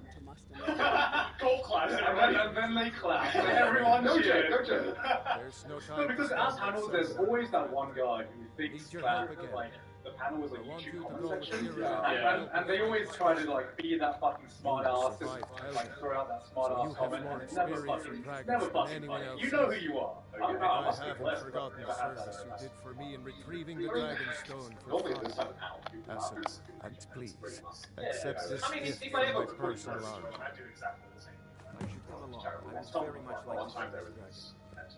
Speaker 2: Gold class.
Speaker 3: And then they clap. And everyone
Speaker 1: no joke,
Speaker 3: cheered.
Speaker 1: no joke.
Speaker 7: There's no
Speaker 3: No,
Speaker 7: time
Speaker 3: because
Speaker 7: to
Speaker 3: at
Speaker 7: stand
Speaker 3: panels,
Speaker 7: outside.
Speaker 3: there's always that one guy who thinks
Speaker 7: Need your
Speaker 3: that
Speaker 7: help again.
Speaker 3: like the panel was a
Speaker 7: I want you
Speaker 3: YouTube
Speaker 7: to
Speaker 3: comment
Speaker 7: go with
Speaker 3: section,
Speaker 7: your
Speaker 3: and they always try to like be that fucking smart ass, just like throw out that smart
Speaker 7: So
Speaker 3: ass
Speaker 7: you have
Speaker 3: comment,
Speaker 7: more
Speaker 3: and it's never
Speaker 7: experience
Speaker 3: fucking,
Speaker 7: in dragons
Speaker 3: never
Speaker 7: than
Speaker 3: fucking
Speaker 7: anyone
Speaker 3: funny.
Speaker 7: else
Speaker 3: You know
Speaker 7: has.
Speaker 3: who you are.
Speaker 2: I
Speaker 7: I
Speaker 2: must be
Speaker 7: haven't
Speaker 2: blessed.
Speaker 7: forgotten the
Speaker 3: Never had
Speaker 7: service
Speaker 3: that.
Speaker 7: you did for me in retrieving the dragon stone for
Speaker 1: Normally at this
Speaker 7: Father.
Speaker 1: type of panel, people
Speaker 7: That's
Speaker 1: are
Speaker 7: it. And please, accept this
Speaker 2: I mean,
Speaker 7: gift
Speaker 2: if
Speaker 7: from
Speaker 2: I ever
Speaker 7: my
Speaker 2: put
Speaker 7: personal
Speaker 2: you
Speaker 7: arm.
Speaker 2: I do exactly the same.
Speaker 7: I should come along. I would
Speaker 1: Stop.
Speaker 7: very much like
Speaker 1: One
Speaker 7: to
Speaker 1: time
Speaker 7: see
Speaker 1: there
Speaker 7: this
Speaker 1: was
Speaker 7: dragon.
Speaker 1: this.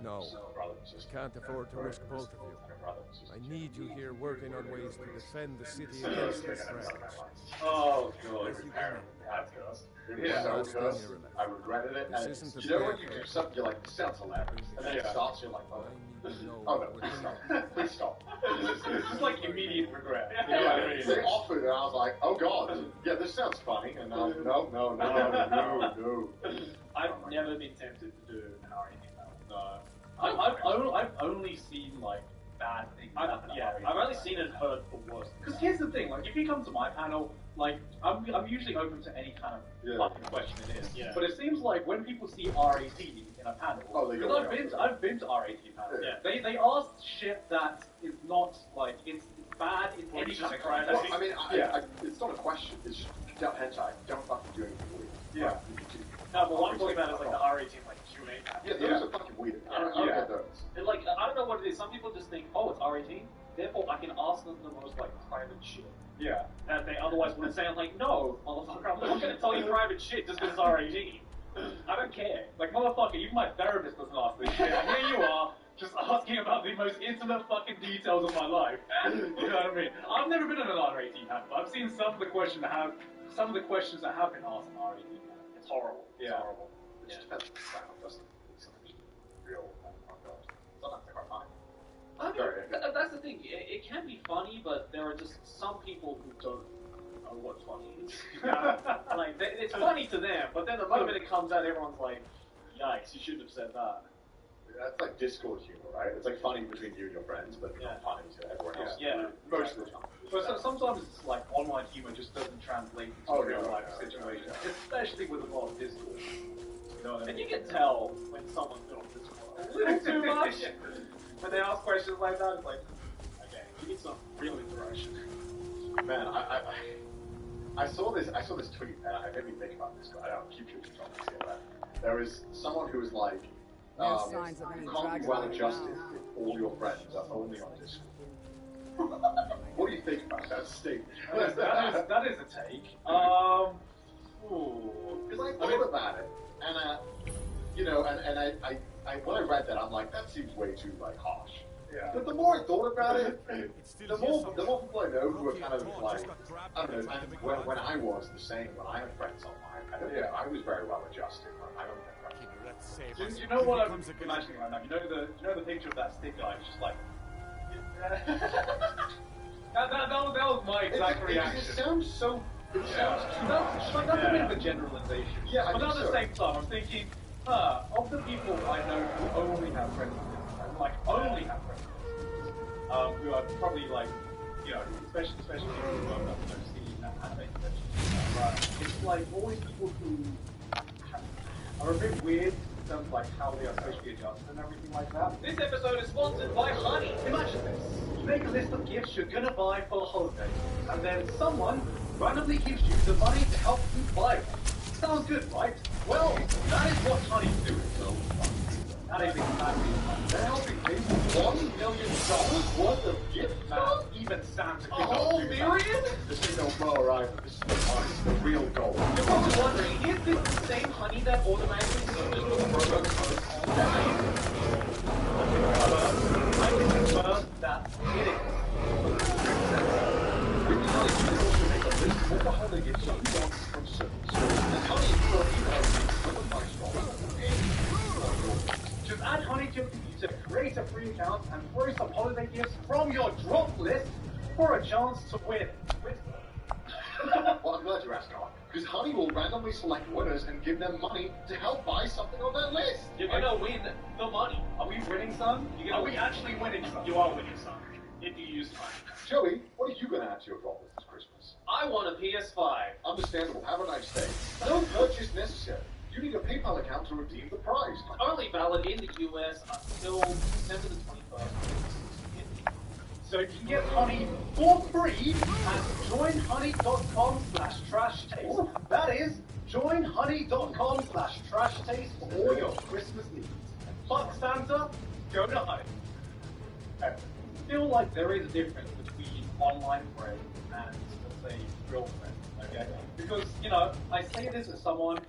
Speaker 7: No,
Speaker 1: Brother and
Speaker 7: I
Speaker 1: sister.
Speaker 7: can't afford to risk both of you.
Speaker 1: Brother and sister.
Speaker 7: I need you here working on ways to defend the city against this threat.
Speaker 3: Oh god.
Speaker 7: As you can.
Speaker 1: It was
Speaker 3: Yeah.
Speaker 1: so cursed. I regretted it.
Speaker 7: This
Speaker 1: And
Speaker 7: isn't a
Speaker 1: you know when
Speaker 7: bad
Speaker 1: you do
Speaker 7: thing.
Speaker 1: something, you're like, this sounds hilarious. And then it
Speaker 3: Yeah.
Speaker 1: starts, you're like, oh,
Speaker 7: I need to know
Speaker 1: oh no,
Speaker 7: what we're
Speaker 1: please
Speaker 7: doing.
Speaker 1: stop. Please stop.
Speaker 3: It's just like immediate regret.
Speaker 1: You know what I mean? They offered, and I was like, oh god, yeah, this sounds funny. And I was like, no.
Speaker 2: I've never been tempted to do an R18 panel.
Speaker 3: No. I've only seen like bad things happen.
Speaker 2: I've only seen it heard the worst.
Speaker 3: Because here's the thing, like if you come to my panel, like I'm usually open to any kind of
Speaker 1: Yeah.
Speaker 3: fucking question it is.
Speaker 2: Yeah.
Speaker 3: But it seems like when people see R18 in a panel,
Speaker 1: Oh, they go
Speaker 3: because
Speaker 1: right
Speaker 3: I've been to R18 panels.
Speaker 2: Yeah.
Speaker 3: They ask shit that is not like it's bad in
Speaker 2: Or
Speaker 3: any
Speaker 2: it's
Speaker 3: kind
Speaker 2: just
Speaker 3: of
Speaker 2: crap.
Speaker 3: context.
Speaker 1: Well, I mean, it's not a question. It's just don't hentai. Don't fucking do anything weird.
Speaker 3: Yeah.
Speaker 2: No, but what I'm talking about is like the R18 like Q&A panel.
Speaker 1: Yeah, those are fucking weird. I don't
Speaker 3: Yeah.
Speaker 1: get those.
Speaker 2: And like, I don't know what it is. Some people just think, oh, it's R18. Therefore, I can ask them the most like private shit
Speaker 3: Yeah.
Speaker 2: that they otherwise wouldn't say. I'm like, no, motherfucker, I'm not going to tell you private shit just because it's R18. I don't care.
Speaker 3: Like motherfucker, even my therapist doesn't ask this shit. And here you are, just asking about the most intimate fucking details of my life. You know what I mean? I've never been in an R18 panel, but I've seen some of the questions that have been asked in R18 panel.
Speaker 2: It's horrible. It's
Speaker 3: Yeah.
Speaker 2: horrible.
Speaker 1: It just depends on the style, doesn't it? It's something real. Sometimes they're quite funny.
Speaker 2: I mean,
Speaker 1: Very good.
Speaker 2: that's the thing. It can be funny, but there are just some people who don't know what funny is. Like, it's funny to them, but then the moment it comes out, everyone's like, yikes, you shouldn't have said that.
Speaker 1: That's like Discord humor, right? It's like funny between you and your friends, but
Speaker 2: Yeah.
Speaker 1: not funny to everyone else.
Speaker 2: Yeah.
Speaker 1: Most of the time.
Speaker 3: But sometimes it's like online humor just doesn't translate into
Speaker 1: Oh,
Speaker 3: real
Speaker 1: yeah,
Speaker 3: life
Speaker 1: yeah,
Speaker 3: situations,
Speaker 1: yeah.
Speaker 3: especially with a lot of Discord. You know what I
Speaker 2: And
Speaker 3: mean?
Speaker 2: you can tell when someone's been on this one a little too much. When they ask questions like that, it's like, okay, you need some real interaction.
Speaker 1: Man, I saw this tweet and it made me think about this, but I don't keep your comments here. But there is someone who was like,
Speaker 8: No signs of any
Speaker 1: you can't be
Speaker 8: dragon
Speaker 1: well
Speaker 8: right
Speaker 1: adjusted
Speaker 8: now.
Speaker 1: if all your friends are only on Discord. What do you think about that statement?
Speaker 3: that is a take.
Speaker 1: Because I thought about it, and you know, and I when I read that, I'm like, that seems way too like harsh.
Speaker 3: Yeah.
Speaker 1: But the more I thought about it, the more people I know who are kind of like, I don't know, and when I was the same, when I had friends online, I was very well adjusted. I don't think
Speaker 3: Do you know what I'm imagining right now? You know the picture of that stick guy? It's just like. that was my exact reaction.
Speaker 1: It sounds so
Speaker 3: That's a bit of a generalization.
Speaker 1: Yeah, I
Speaker 3: but
Speaker 1: think
Speaker 3: at the
Speaker 1: so.
Speaker 3: same time, I'm thinking, of the people I know who only have friends with this, and like only have friends with this, who are probably like, especially people who are Steve and anime conventions, right? It's like always people who are a bit weird in terms of like how they are socially adjusted and everything like that.
Speaker 2: This episode is sponsored by Honey.
Speaker 3: Imagine this. You make a list of gifts you're gonna buy for a holiday, and then someone randomly gives you the money to help you buy one. Sounds good, right? Well, that is what Honey's doing. So, that is exactly what they're helping pay for $1 million worth of gifts. Man, even Santa
Speaker 2: A whole million?
Speaker 1: This ain't no blow, right? This is the real goal.
Speaker 2: You're probably wondering, is this the same Honey that automatically searches for the promo code online?
Speaker 3: I can confirm that it is.
Speaker 1: What the hell they get so you want from certain stores? And Honey for
Speaker 3: Just add Honey to your computer, create a free account, and throw some holiday gifts from your drop list for a chance to win.
Speaker 1: Well, I'm glad you asked, Carl. Because Honey will randomly select winners and give them money to help buy something on their list.
Speaker 2: You're gonna win the money.
Speaker 3: Are we winning some? Are we actually winning some?
Speaker 2: You are winning some. If you use Honey.
Speaker 1: Joey, what are you going to add to your drop list this Christmas?
Speaker 2: I want a PS5.
Speaker 1: Understandable. Have a nice day. No purchase necessary. You need a PayPal account to redeem the prize.
Speaker 2: Only valid in the US until December the 21st.
Speaker 3: So you can get Honey for free at joinhoney.com/trashtaste. That is joinhoney.com/trashtaste for all your Christmas needs. Fuck Santa, go to Honey. I feel like there is a difference between online friends and, let's say, real friends, okay? Because, I say this as someone who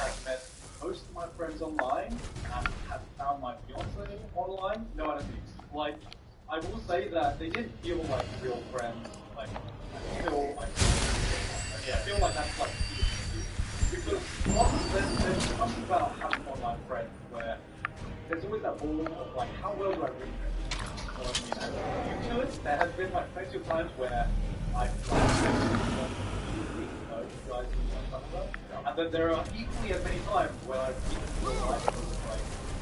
Speaker 3: has met most of my friends online and has found my fiance online. No, I don't think so. Like, I will say that they didn't feel like real friends, like, until I feel like that's like, because there's something about having online friends where there's always that ball of like, how well do I read them? You know what I mean? And due to it, there has been like plenty of times where I've and then there are equally as many times where I've even feel like,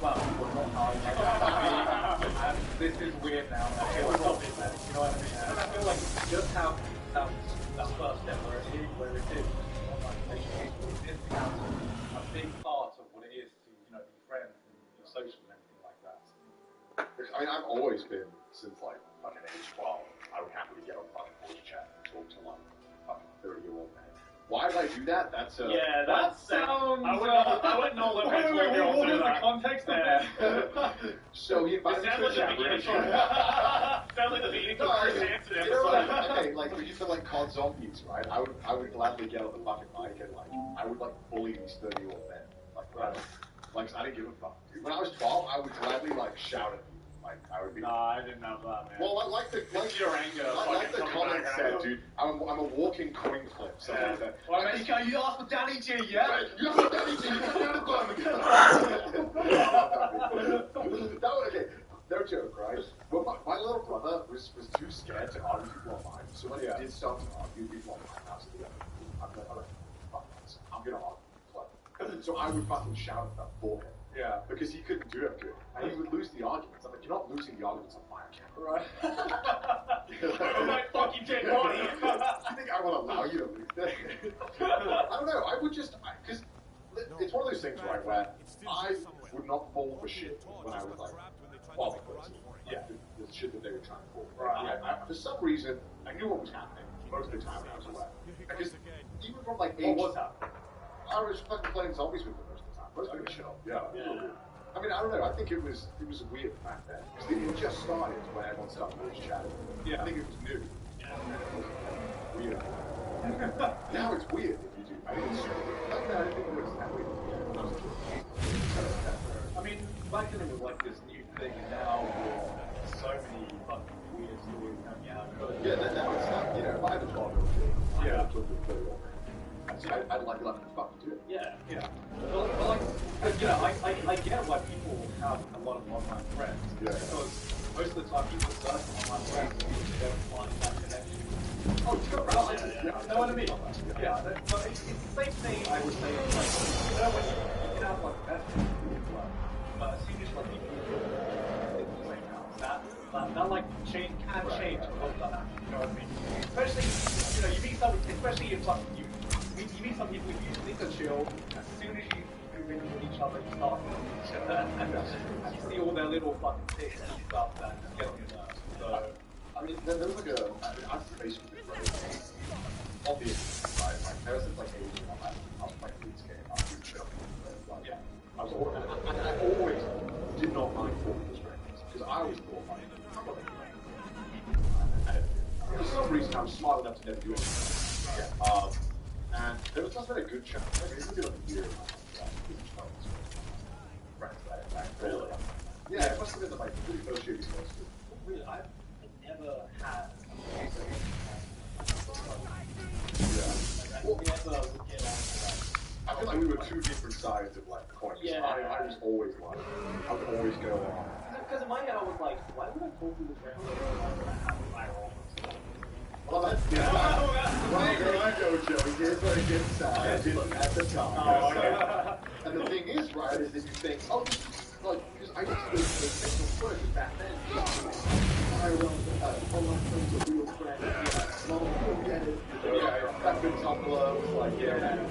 Speaker 3: wow, we're not how I and this is weird now. Okay, we're not this, man. You know what I mean? And I feel like just how that first step where it is online relationships with this becomes a big part of what it is to, be friends and social and everything like that.
Speaker 1: I mean, I've always been, since like fucking age 12, I would happily get on fucking voice chat and talk to like fucking 30-year-old man. Why did I do that? That's
Speaker 2: yeah, that sounds. I wouldn't know what
Speaker 3: Wait, what was the context there?
Speaker 1: So he invited me to a chat room.
Speaker 2: Sounds like the beginning of Chris Hansen episode.
Speaker 1: Okay, like we used to like COD zombies, right? I would gladly get on the fucking mic and like I would like bully these 30-year-old men. Like I didn't give a fuck, dude. When I was 12, I would gladly like shout at them. Like I would be.
Speaker 2: Nah, I didn't have that, man.
Speaker 1: Like
Speaker 2: your anger.
Speaker 1: Like the comment said, dude. I'm a walking coin flip. Something like that.
Speaker 3: Well, you asked for Danny G, yeah?
Speaker 1: Right, you asked for Danny G. You come here to Birmingham. That was okay. No joke, right? But my little brother was too scared to argue people online. So when he did start to argue people online, I was like, fuck this. I'm gonna argue. So I would fucking shout at them for him.
Speaker 3: Yeah.
Speaker 1: Because he couldn't do it good. And he would lose the arguments. I'm like, you're not losing the arguments on my account.
Speaker 3: Right.
Speaker 2: Oh my fucking dead body.
Speaker 1: You think I will allow you to lose that? I don't know. I would just, because it's one of those things, right, where I would not fall for shit when I was like 12 or 13. Yeah, the shit that they were trying to pull. Right. For some reason, I knew what was happening most of the time when I was away. Because even from like age...
Speaker 3: What was happening?
Speaker 1: I was fucking playing zombies with them most of the time. Most of the show. Yeah. I mean, I don't know. I think it was weird back then. Because it just started when everyone started voice chatting. Yeah. I think it was new. Yeah. And it was weird. Now it's weird if you do. I mean, it's like that. I didn't think it was that weird. When I was a kid.
Speaker 3: I mean, back then it was like this new thing, and now with so many fucking weird stories coming out.
Speaker 1: Yeah, now it's not, if I had a 12-year-old kid, I had a 12-year-old man. I'd like to let them fucking do it.
Speaker 3: Yeah. But like, I get why people have a lot of online friends.
Speaker 1: Yeah.
Speaker 3: Because most of the time people search for online friends because they don't find that connection. Oh, it's got right. Know what I mean? Yeah, but it's the same thing I would say. Like, you know, when you can have like best friends, but as soon as like you do like that like change can change what dynamic. You know what I mean? Especially, you know, you meet some, especially if like you meet some people who think are chill. As soon as you move in with each other, you start and you see all their little fucking things and stuff that get on your nerves. So.
Speaker 1: I mean, there was like I've basically been very obvious, right? Like, ever since like Asian, I was playing this game, I was like, yeah, I was always, and I always did not mind talking to strangers, because I always thought, like, I'm not going to for some reason, I was smart enough to never do anything. Yeah. And there was just been a good chance, I mean, it would be like a year friends that I really. Yeah, it must have been like pretty first year before.
Speaker 3: Really, I've never had a
Speaker 1: Well, I feel like we were two different sides of like coins.
Speaker 3: Yeah.
Speaker 1: I was always like, I would always go on.
Speaker 3: Because in my head I was like, why would I talk to this random when I have a viral?
Speaker 1: Well, that's there I go, Joey. Here's where it gets sad. I didn't at the time.
Speaker 3: Oh, okay.
Speaker 1: And the thing is, right, is that you think, oh, like, because I used to do Facebook first back then. I will, all my friends are real friends. Back when Tumblr was like,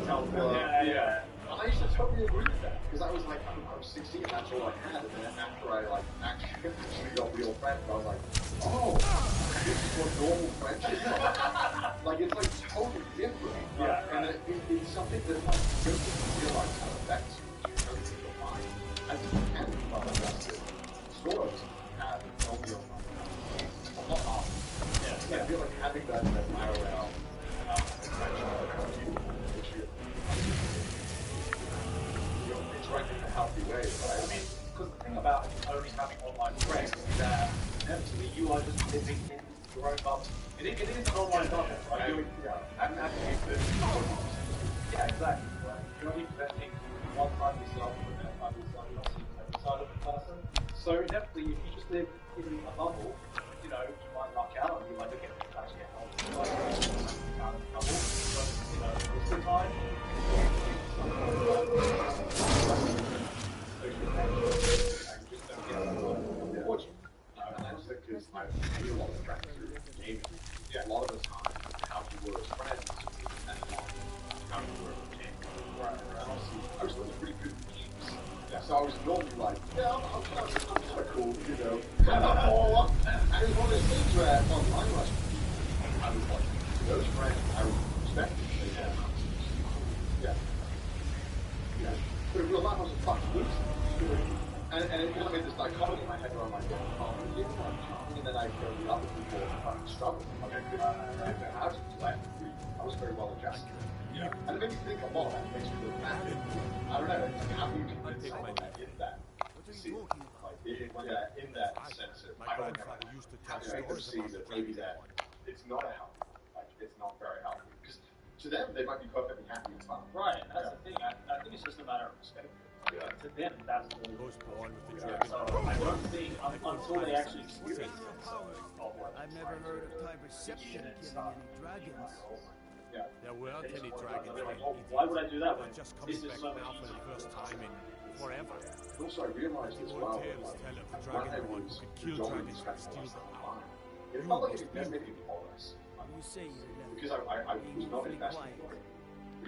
Speaker 1: Tumblr.
Speaker 3: Yeah.
Speaker 1: And I used to totally agree with that, because I was like, I was 16, that's all I had, and then after I like actually got real friends, I was like, oh, this is what normal friendship is like. Like, it's like totally different.
Speaker 3: Yeah.
Speaker 1: And it's something that like just realize how it affects you, in your mind. And you can be well adjusted. Sort of have no real mind. A lot of yeah. I feel like having that IRL in a healthy way, right?
Speaker 3: I mean, because the thing about only having online friends is that inevitably you are just living in your own bubble. It is an online bubble, right? Yeah, exactly. Right? You're only presenting one side of yourself and then side of yourself. You're not seeing every side of the person. So inevitably, if you just live in a bubble, you know, you might luck out and you might look at it actually get help. But, you know, most of the time,
Speaker 1: and that's because I made a lot of friends through gaming. Yeah, a lot of the time, how we were as friends and how we were as gaming. Right. And obviously, I was really pretty good at games. Yeah, so I was normally like, yeah, I'm kind of cool, you know. And it was one of those things where online I was like, those friends I was respecting. Yeah. But in real life, I was a fucking loser. And it kind of made this dichotomy in my head where I'm like, and then I go to other people and fucking struggle. Okay, good. I was very well adjusted. Yeah. And it made me think a lot. It makes me feel bad. I don't know. Like, how do you convince someone that in that? Like, in that sense of, I don't know. How do you make them see that maybe that it's not a healthy, like, it's not very healthy? Because to them, they might be perfectly happy and fine.
Speaker 3: right, and that's the thing. I think it's just a matter of perspective. Yeah. To them, that's all. So I don't think until they actually experience it.
Speaker 7: I've never heard of Tiber Septim killing any dragons.
Speaker 1: Yeah.
Speaker 7: There weren't any dragons.
Speaker 3: Like, oh, why would I do that? When
Speaker 7: Just
Speaker 3: this
Speaker 7: coming
Speaker 3: is
Speaker 7: back
Speaker 3: so
Speaker 7: now
Speaker 3: much
Speaker 7: for the first time in forever.
Speaker 1: Also, I realized as well that
Speaker 7: Tales tell of the
Speaker 1: when I
Speaker 7: dragon
Speaker 1: was
Speaker 7: who could kill
Speaker 1: predominantly
Speaker 7: dragons
Speaker 1: spending
Speaker 7: and
Speaker 1: a
Speaker 7: steal
Speaker 1: lot of
Speaker 7: them.
Speaker 1: time online, it felt like it was making me progress.
Speaker 8: You say you're left.
Speaker 1: Because I was not investing in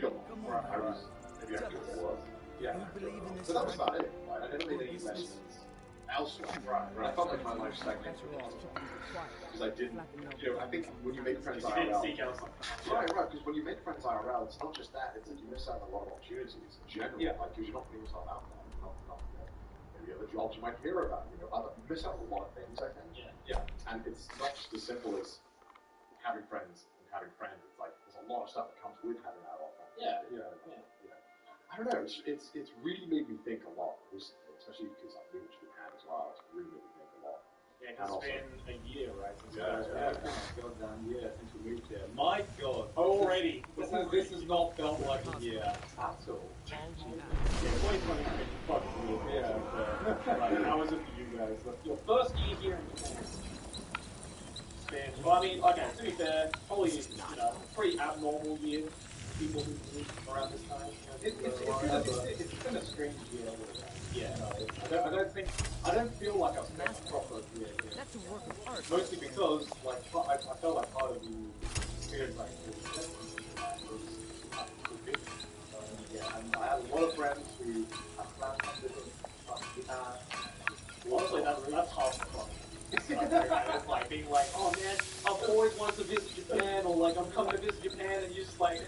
Speaker 1: real life. I was, maybe I could have was. Yeah. But that was about it. Right? I never made any investments elsewhere. Right. I felt like my life stagnated. Because I didn't, you know, I think when you make friends IRL. Right, because when you make friends IRL, it's not just that, it's like you miss out on a lot of opportunities in general.
Speaker 3: Yeah.
Speaker 1: Like, because you're not putting yourself out there. You're not you know, maybe other jobs you might hear about, you you miss out on a lot of things, I think. Yeah. And it's not just as simple as having friends and having friends. It's like, there's a lot of stuff that comes with having IRL friends.
Speaker 3: Yeah.
Speaker 1: I don't know, it's really made me think a lot recently, especially because I've moved to Japan as well. It's really made me think a lot.
Speaker 3: Yeah, it's been a year, right? Since
Speaker 2: Goddamn year since we moved here.
Speaker 3: My God, already. This has not felt like a year at all.
Speaker 2: Yeah, 2020 has been fucking weird. Yeah. Right, how was it for you guys? Your first year here in Japan. It's been Well, I mean, okay, to be fair, probably, pretty abnormal year. People who live around this time.
Speaker 3: It's been a strange year.
Speaker 2: Yeah.
Speaker 3: I don't feel like I've spent a proper year.
Speaker 8: That's a work of art.
Speaker 3: Mostly because, like, I felt like part of the experience was yeah, and I had a lot of friends who have plans on visiting Japan.
Speaker 2: Honestly, that's half the fun. It's like being like, oh man, I've always wanted to visit Japan, or like I'm coming to visit Japan, and you're just like,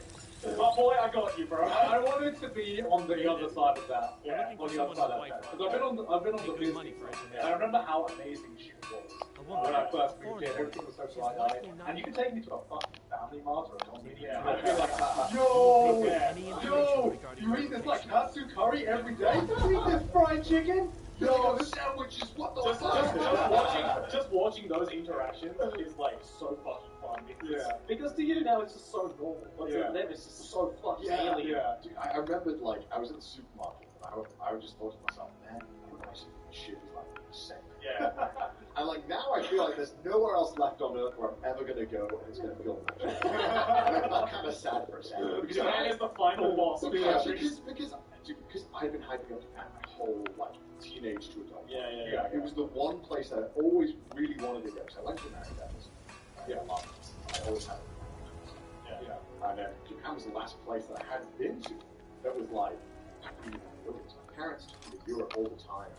Speaker 2: oh boy, I got you, bro.
Speaker 3: I wanted to be on the other side of that.
Speaker 2: Yeah.
Speaker 3: On the other side of that. Because I've been on the business side. I remember how amazing she was when I first moved here. Everything was so light, and you can take me to a fucking family mart or a convenience store. I'd be like, yo, you eat this like katsu curry every day? You eat this fried chicken?
Speaker 1: Yo, the sandwiches, what the fuck?
Speaker 2: Just watching those interactions is like so fucking fun because to you now it's just so normal. Like to them it's just so fucking alien.
Speaker 1: Dude, I remembered, like, I was in the supermarket and I would just thought to myself, man, what I see shit is like insane.
Speaker 2: Yeah.
Speaker 1: And like now I feel like there's nowhere else left on earth where I'm ever gonna go and it's gonna feel magic. And I'm kind of sad for a second. Because
Speaker 2: Japan is the final boss of the countries.
Speaker 1: Because I've been hyping up Japan my whole like teenage to adult.
Speaker 2: Yeah.
Speaker 1: It was the one place that I always really wanted to go. So I went to America. I always had it. And then Japan was the last place that I hadn't been to. That was like, I couldn't even go. My parents took me to Europe all the time,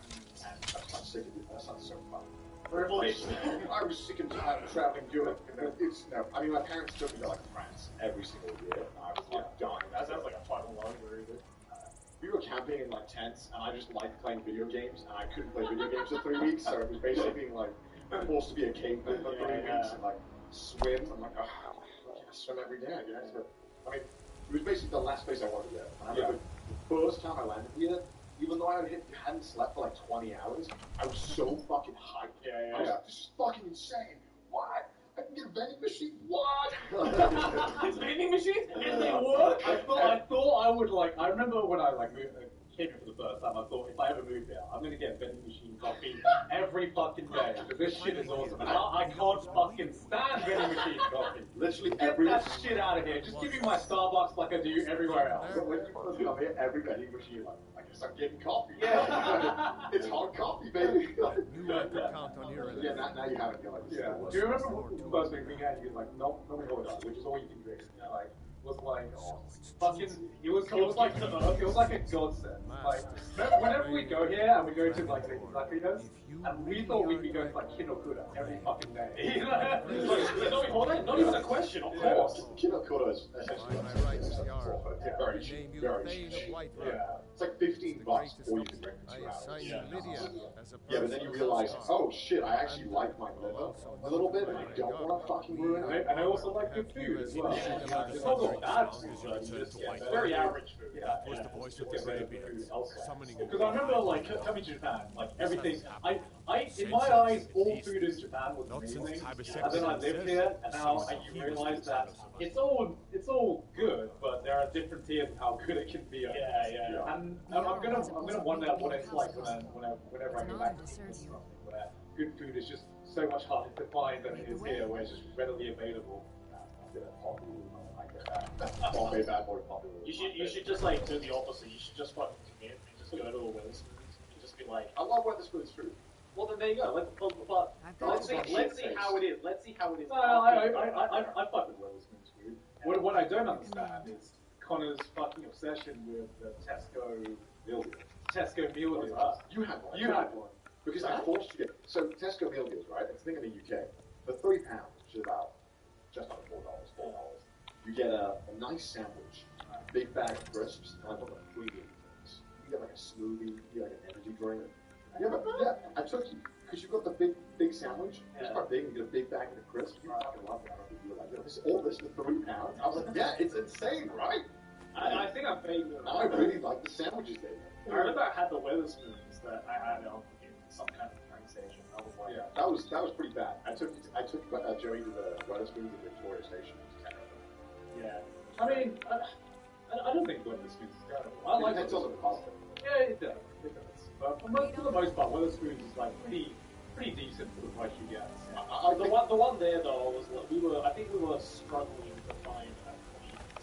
Speaker 1: and I was like sick of it. That sounds so fun. I was sick and tired of traveling Europe. I mean, my parents took me to like France every single year, and I was like dying.
Speaker 2: That sounds like a fun one.
Speaker 1: We were camping in like tents, and I just liked playing video games, and I couldn't play video games for 3 weeks, so it was basically being like forced to be a caveman for 3 weeks and like swim. I'm like, oh, I swim every day, I guess. But I mean, it was basically the last place I wanted to go. And I remember the first time I landed here, even though I hadn't slept for like 20 hours, I was so fucking hyped. I was like, this is fucking insane. What? I can get a vending machine? What?
Speaker 2: It's vending machines? And they work?
Speaker 3: I thought I would like. I remember when I like moved, came here for the first time. I thought if I ever moved here, I'm gonna get a vending machine coffee every fucking day because this shit is awesome. And I can't fucking stand vending machine coffee.
Speaker 1: Literally
Speaker 3: Get
Speaker 1: every
Speaker 3: that shit out of here. Just give me my Starbucks like I do everywhere else.
Speaker 1: So when you first come here, every vending machine, like, I guess I'm getting coffee.
Speaker 3: Yeah.
Speaker 1: It's hot coffee, baby.
Speaker 7: You have to count on your
Speaker 1: Yeah, now you have it. You're like,
Speaker 3: Yeah. Do you remember what the first thing we had? You was like, no water, which is all you can drink. Like, was like, fucking, it was like a godsend. Like, whenever we go here and we go to like the Latinos, and we thought we'd be going to like Kinokura every fucking day.
Speaker 2: Not even a question, of course.
Speaker 1: Kinokura is essentially very cheap. Very cheap. It's like $15 or you can drink for 2 hours. Yeah, but then you realize, oh shit, I actually like my liver a little bit, and I don't want to fucking ruin it.
Speaker 3: And I also like good food as well. It's not all bad food, but just
Speaker 2: Very average food.
Speaker 3: Because I remember like coming to Japan, like everything. In my eyes, all food in Japan was amazing. And then I lived here, and now you realize that it's all good, but there are different tiers of how good it can be. And I'm gonna wonder what it's like whenever I go back to something where good food is just so much harder to find than it is here, where it's just readily available.
Speaker 1: Bombay bad boy popular.
Speaker 2: You should just like do the opposite. You should just fucking commit and just go to the Weatherspoons and just be like,
Speaker 1: I love Weatherspoon's food.
Speaker 2: well then there you go. Let's see how it is. Let's see how it is.
Speaker 3: No, I fuck with Weatherspoon's food. What I don't understand is Connor's fucking obsession with the Tesco meal deal. Tesco meal deal.
Speaker 1: You had one.
Speaker 3: You had one.
Speaker 1: Because I forced you to get. So Tesco meal deals, right? It's a thing in the UK. For £3, which is about just under $4. You get a nice sandwich, a big bag of crisps, and I put like 3 things. You get like a smoothie, you get like an energy drink. I took you because you got the big sandwich. It's quite big, and you get a big bag of the crisps. You fucking love it. You were like, all this for £3. I was like, yeah, it's insane, right?
Speaker 2: I think I paid them.
Speaker 1: I really like the sandwiches they made.
Speaker 2: I remember I had the Weatherspoons that I had in some kind of train station. I was like,
Speaker 1: that was pretty bad. I took Joey to the Weatherspoons at Victoria Station.
Speaker 2: yeah.
Speaker 3: I mean, I don't think Weatherspoons is terrible. I like
Speaker 1: it. It's also positive.
Speaker 3: Yeah, it does. But for the most part, Weatherspoons is like pretty pretty decent for the price you get.
Speaker 2: The one there though was I think we were struggling to find a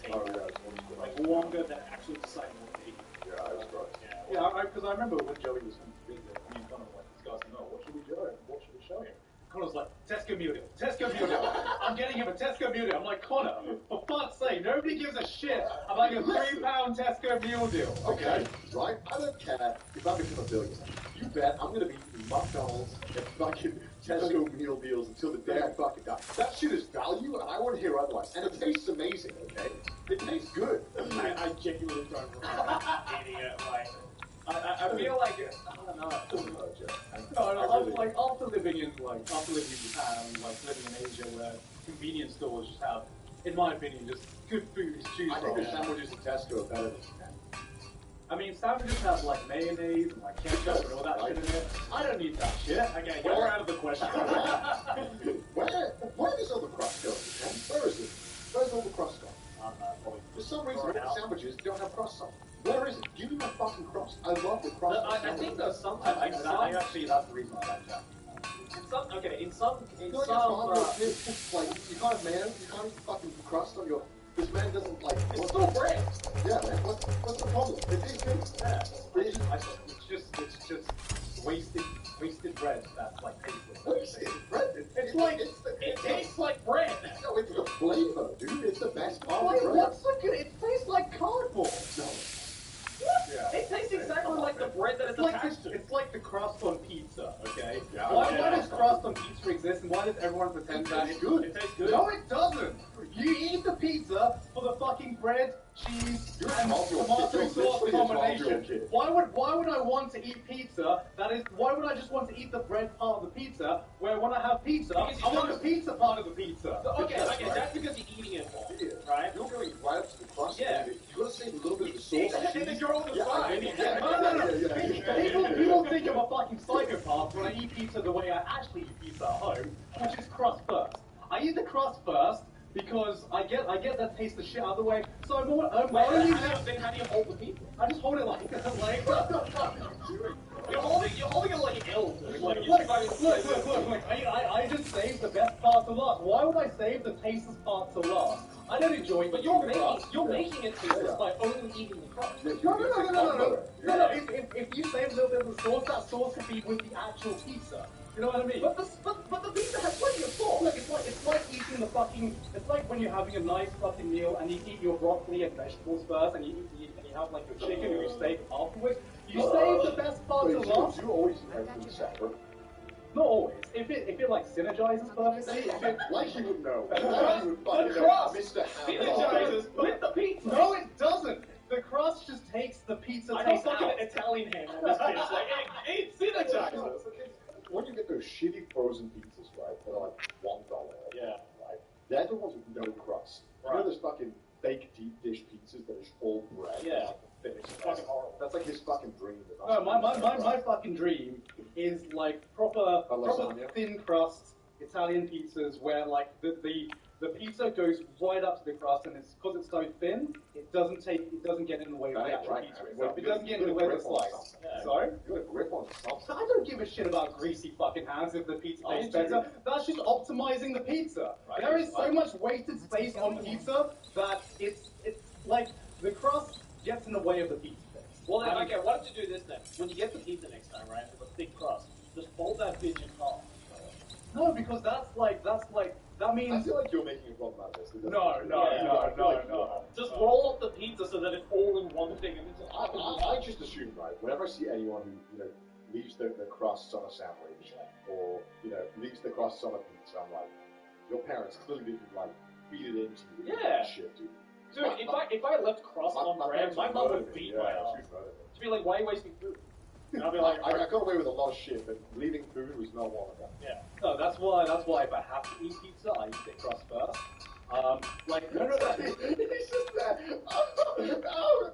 Speaker 2: clean tape. Like longer than actually deciding what to eat.
Speaker 1: Yeah, I was right.
Speaker 3: Yeah, because I remember when Joey was going to visit, me and Connor were like discussing, what should we do? What should we show him? Connor's like, Tesco Mule Deal, Tesco Mule Deal. I'm getting him a Tesco Mule Deal. I'm like, Connor, for fuck's sake, nobody gives a shit about a £3 Tesco Mule Deal.
Speaker 1: Okay, right? I don't care if I become a billionaire. You bet I'm gonna be eating McDonald's and fucking Tesco meal deals until the day I fucking die. That shit is value, and I want to hear otherwise. And it tastes amazing, okay? It tastes good.
Speaker 2: I genuinely don't remember eating it. Like, I feel like I don't know.
Speaker 3: After living in Japan, like living in Asia, where convenience stores just have, in my opinion, just good food to choose
Speaker 1: I
Speaker 3: from.
Speaker 1: think the sandwiches at Tesco are better than Japan.
Speaker 3: I mean, sandwiches have like mayonnaise and like ketchup and all that shit in it. I don't need that shit.
Speaker 2: Okay, you're out of the question.
Speaker 1: Where does all the crust go, man? Where is it? Where's all the crust gone? For some reason, sandwiches don't have crust on them. Where is it? Give me my fucking crust. I love the crust.
Speaker 2: I think there's sometimes.
Speaker 3: Actually, that's the reason I like that.
Speaker 2: In some,
Speaker 1: like you can't have man, you can't eat fucking crust on your. This man doesn't like.
Speaker 2: It's still bread.
Speaker 1: Yeah, man. What's the problem? It is good.
Speaker 3: Yeah. It's just wasted bread that's like tasteless.
Speaker 1: Wasted bread.
Speaker 2: It tastes like bread.
Speaker 1: No, it's the flavor, dude. It's the best part
Speaker 3: Wait,
Speaker 1: of bread.
Speaker 3: what's so good? It tastes like cardboard.
Speaker 1: No.
Speaker 2: Yeah. It tastes exactly like the bread that it's attached to.
Speaker 3: It's like the crust on pizza, okay?
Speaker 1: Yeah,
Speaker 3: why does crust on pizza exist, and why does everyone pretend that it's good?
Speaker 2: It tastes good.
Speaker 3: No, it doesn't. You eat the pizza for the fucking bread, cheese, and tomato sauce combination. Why would I want to eat pizza? Why would I just want to eat the bread part of the pizza? Where when I have pizza, I want the pizza part of the pizza.
Speaker 2: Okay, that's because you're eating it more, right?
Speaker 1: You're going right up to the crust.
Speaker 2: Yeah.
Speaker 1: You gotta save a little bit of the sauce.
Speaker 2: And then you're on the side.
Speaker 3: No. People think I'm a fucking psychopath when I eat pizza the way I actually eat pizza at home, which is crust first. I eat the crust first because I get that taste the shit out of the way. So I'm
Speaker 2: Then how do you hold the pizza?
Speaker 3: I just hold it like
Speaker 2: You're holding it like an L. Like,
Speaker 3: look. I just save the best part to last. Why would I save the tasteless part to last? I don't enjoy
Speaker 2: but you're making it tasteless by only eating the crust.
Speaker 3: No. If you save a little bit of the sauce, that sauce could be with the actual pizza. You know what I mean? But the pizza has plenty of sauce. Look, it's like eating the fucking. It's like when you're having a nice fucking meal and you eat your broccoli and vegetables first, and you have like your chicken or your steak afterwards. You save the best part to last.
Speaker 1: You always eat everything separate.
Speaker 3: Not always. If it like synergizes perfectly,
Speaker 1: Like you would know.
Speaker 3: The crust
Speaker 1: Mr.
Speaker 2: Synergizes with the pizza.
Speaker 3: No, it doesn't. The crust just takes the pizza
Speaker 2: I
Speaker 3: taste
Speaker 2: know
Speaker 3: out.
Speaker 2: fucking Italian ham on this bitch. Like, it synergizes.
Speaker 1: When you get those shitty frozen pizzas, right, that are like $1,
Speaker 2: Yeah.
Speaker 1: right, they're the ones with no crust. You know those fucking fake deep dish pizzas that is all bread?
Speaker 2: Yeah.
Speaker 1: Finished.
Speaker 2: Fucking horrible.
Speaker 1: That's like his fucking dream.
Speaker 3: No, my fucking dream is like proper thin crust Italian pizzas where like the pizza goes right up to the crust, and it's because it's so thin, it doesn't get in the way of the actual pizza itself. It doesn't get in the way of the slice. Sorry?
Speaker 1: You got a grip on something.
Speaker 3: I don't give a shit about greasy fucking hands if the pizza tastes better. That's just optimizing the pizza.
Speaker 2: Right.
Speaker 3: There is so much wasted space on pizza that it's like the crust gets in the way of the pizza taste.
Speaker 2: Well, then, okay, why don't you do this then? When you get the pizza next time, right, with a thick crust, just fold that bitch in half.
Speaker 3: No, because that means.
Speaker 1: I feel like you're making a problem out of this.
Speaker 3: No.
Speaker 2: Just roll up the pizza so that it's all in one thing. And it's
Speaker 1: I just assume, right, whenever I see anyone who, leaves the crusts on a sandwich, or, leaves the crusts on a pizza, I'm like, your parents clearly didn't, feed it into you.
Speaker 2: Yeah.
Speaker 1: Shit, dude.
Speaker 2: Dude, if I left crust on bread, my mom would beat my ass. She'd be like, why are you wasting food? And I'll be like,
Speaker 1: I got away with a lot of shit, but leaving food was not one of them.
Speaker 2: yeah.
Speaker 3: No, that's why if I have to eat pizza, I eat the crust first. No.
Speaker 1: It's just that.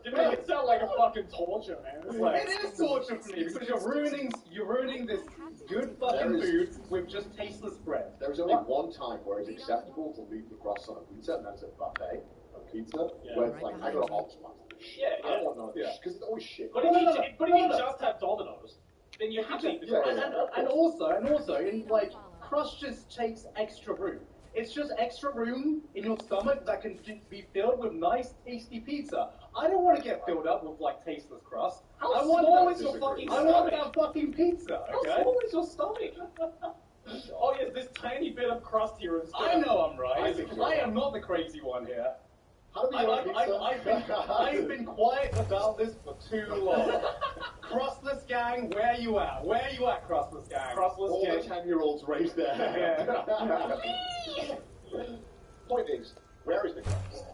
Speaker 2: You make it sound like a fucking torture, man. It's like,
Speaker 3: It is torture for me because you're ruining this good fucking food with just tasteless bread.
Speaker 1: There's only one time where it's acceptable to leave the crust on a pizza, and that's a buffet of pizza, where it's like, I gotta optimize this shit. I don't want none of this, because it's always shit.
Speaker 2: But if you just have Domino's, then you have to eat the crust.
Speaker 3: And also, in like, crust just takes extra room. It's just extra room in your stomach that can be filled with nice, tasty pizza. I don't want to get filled up with like tasteless crust.
Speaker 2: How small is your fucking
Speaker 3: I want
Speaker 2: stomach?
Speaker 3: that fucking pizza. Okay?
Speaker 2: How small is your stomach? Oh yes, this tiny bit of crust here is.
Speaker 3: I know I'm right.
Speaker 1: I
Speaker 3: am not the crazy one here.
Speaker 1: How do we
Speaker 3: I've been quiet about this for too long. Crustless gang, where you at? Where you at, crustless gang?
Speaker 1: All the 10-year-olds raised their hand. Point is, where is the crust?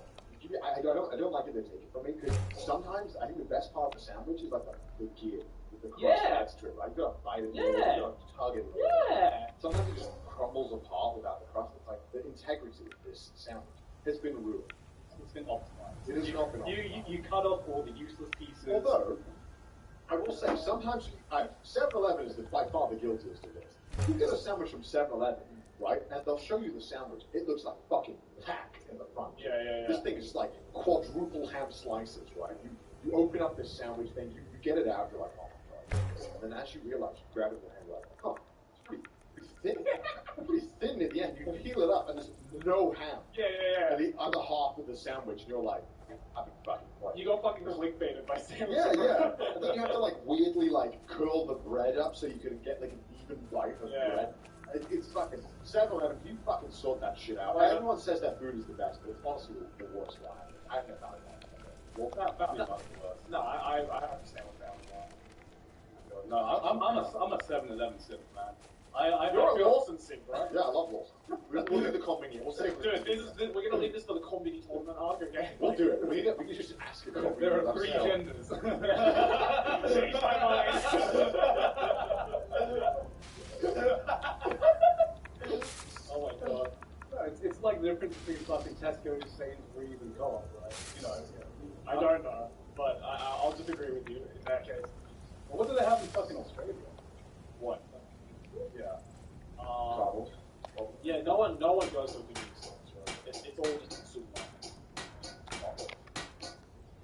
Speaker 1: I don't like it to take it from me because sometimes I think the best part of the sandwich is like the gear. The crust adds to it, right? You gotta bite it, you gotta tug it. Sometimes it just crumbles apart without the crust. It's like the integrity of this sandwich has been ruined.
Speaker 3: It's been optimized.
Speaker 1: It has not been optimized.
Speaker 3: You cut off all the useless pieces.
Speaker 1: Although, I will say, sometimes 7-Eleven is by far the guiltiest of this. You get a sandwich from 7-Eleven, right, and they'll show you the sandwich. It looks like fucking pack in the front. This thing is just like quadruple ham slices, right? You open up this sandwich thing, you get it out, you're like, oh my god. And then as you realize, you grab it in the hand, you're like, oh, it's pretty thin. Pretty thin at the end. You peel it up, and there's no ham. And the other half of the sandwich, and you're like, I've been fucking playing.
Speaker 2: You got fucking clickbaited by sandwich.
Speaker 1: And then you have to like weirdly like curl the bread up so you can get like an even bite of bread. It's fucking 7-Eleven. You fucking sort that shit out. Everyone says that food is the best, but it's honestly the worst one. I've never found it. Well,
Speaker 2: No, I understand what that was.
Speaker 3: No, I'm a 7-Eleven simp, man.
Speaker 2: You're a Lawson simp, right?
Speaker 1: Yeah, I love Lawson. We'll do the combini. We'll save it.
Speaker 2: Dude, we're gonna leave this for the combini tournament arc, okay?
Speaker 1: We'll do it. We can just ask a combini.
Speaker 3: There are 3 genders.
Speaker 2: Change my mind. Oh my god.
Speaker 3: No, it's like the difference between fucking Tesco, Sainsbury's, and Co-op, right? You know.
Speaker 2: I don't know, but I'll just agree with you in that case.
Speaker 3: Well, what do they have in fucking Australia?
Speaker 2: What?
Speaker 3: Yeah.
Speaker 1: Trouble.
Speaker 2: Yeah, no one goes to convenience stores, right? It's all just in supermarkets.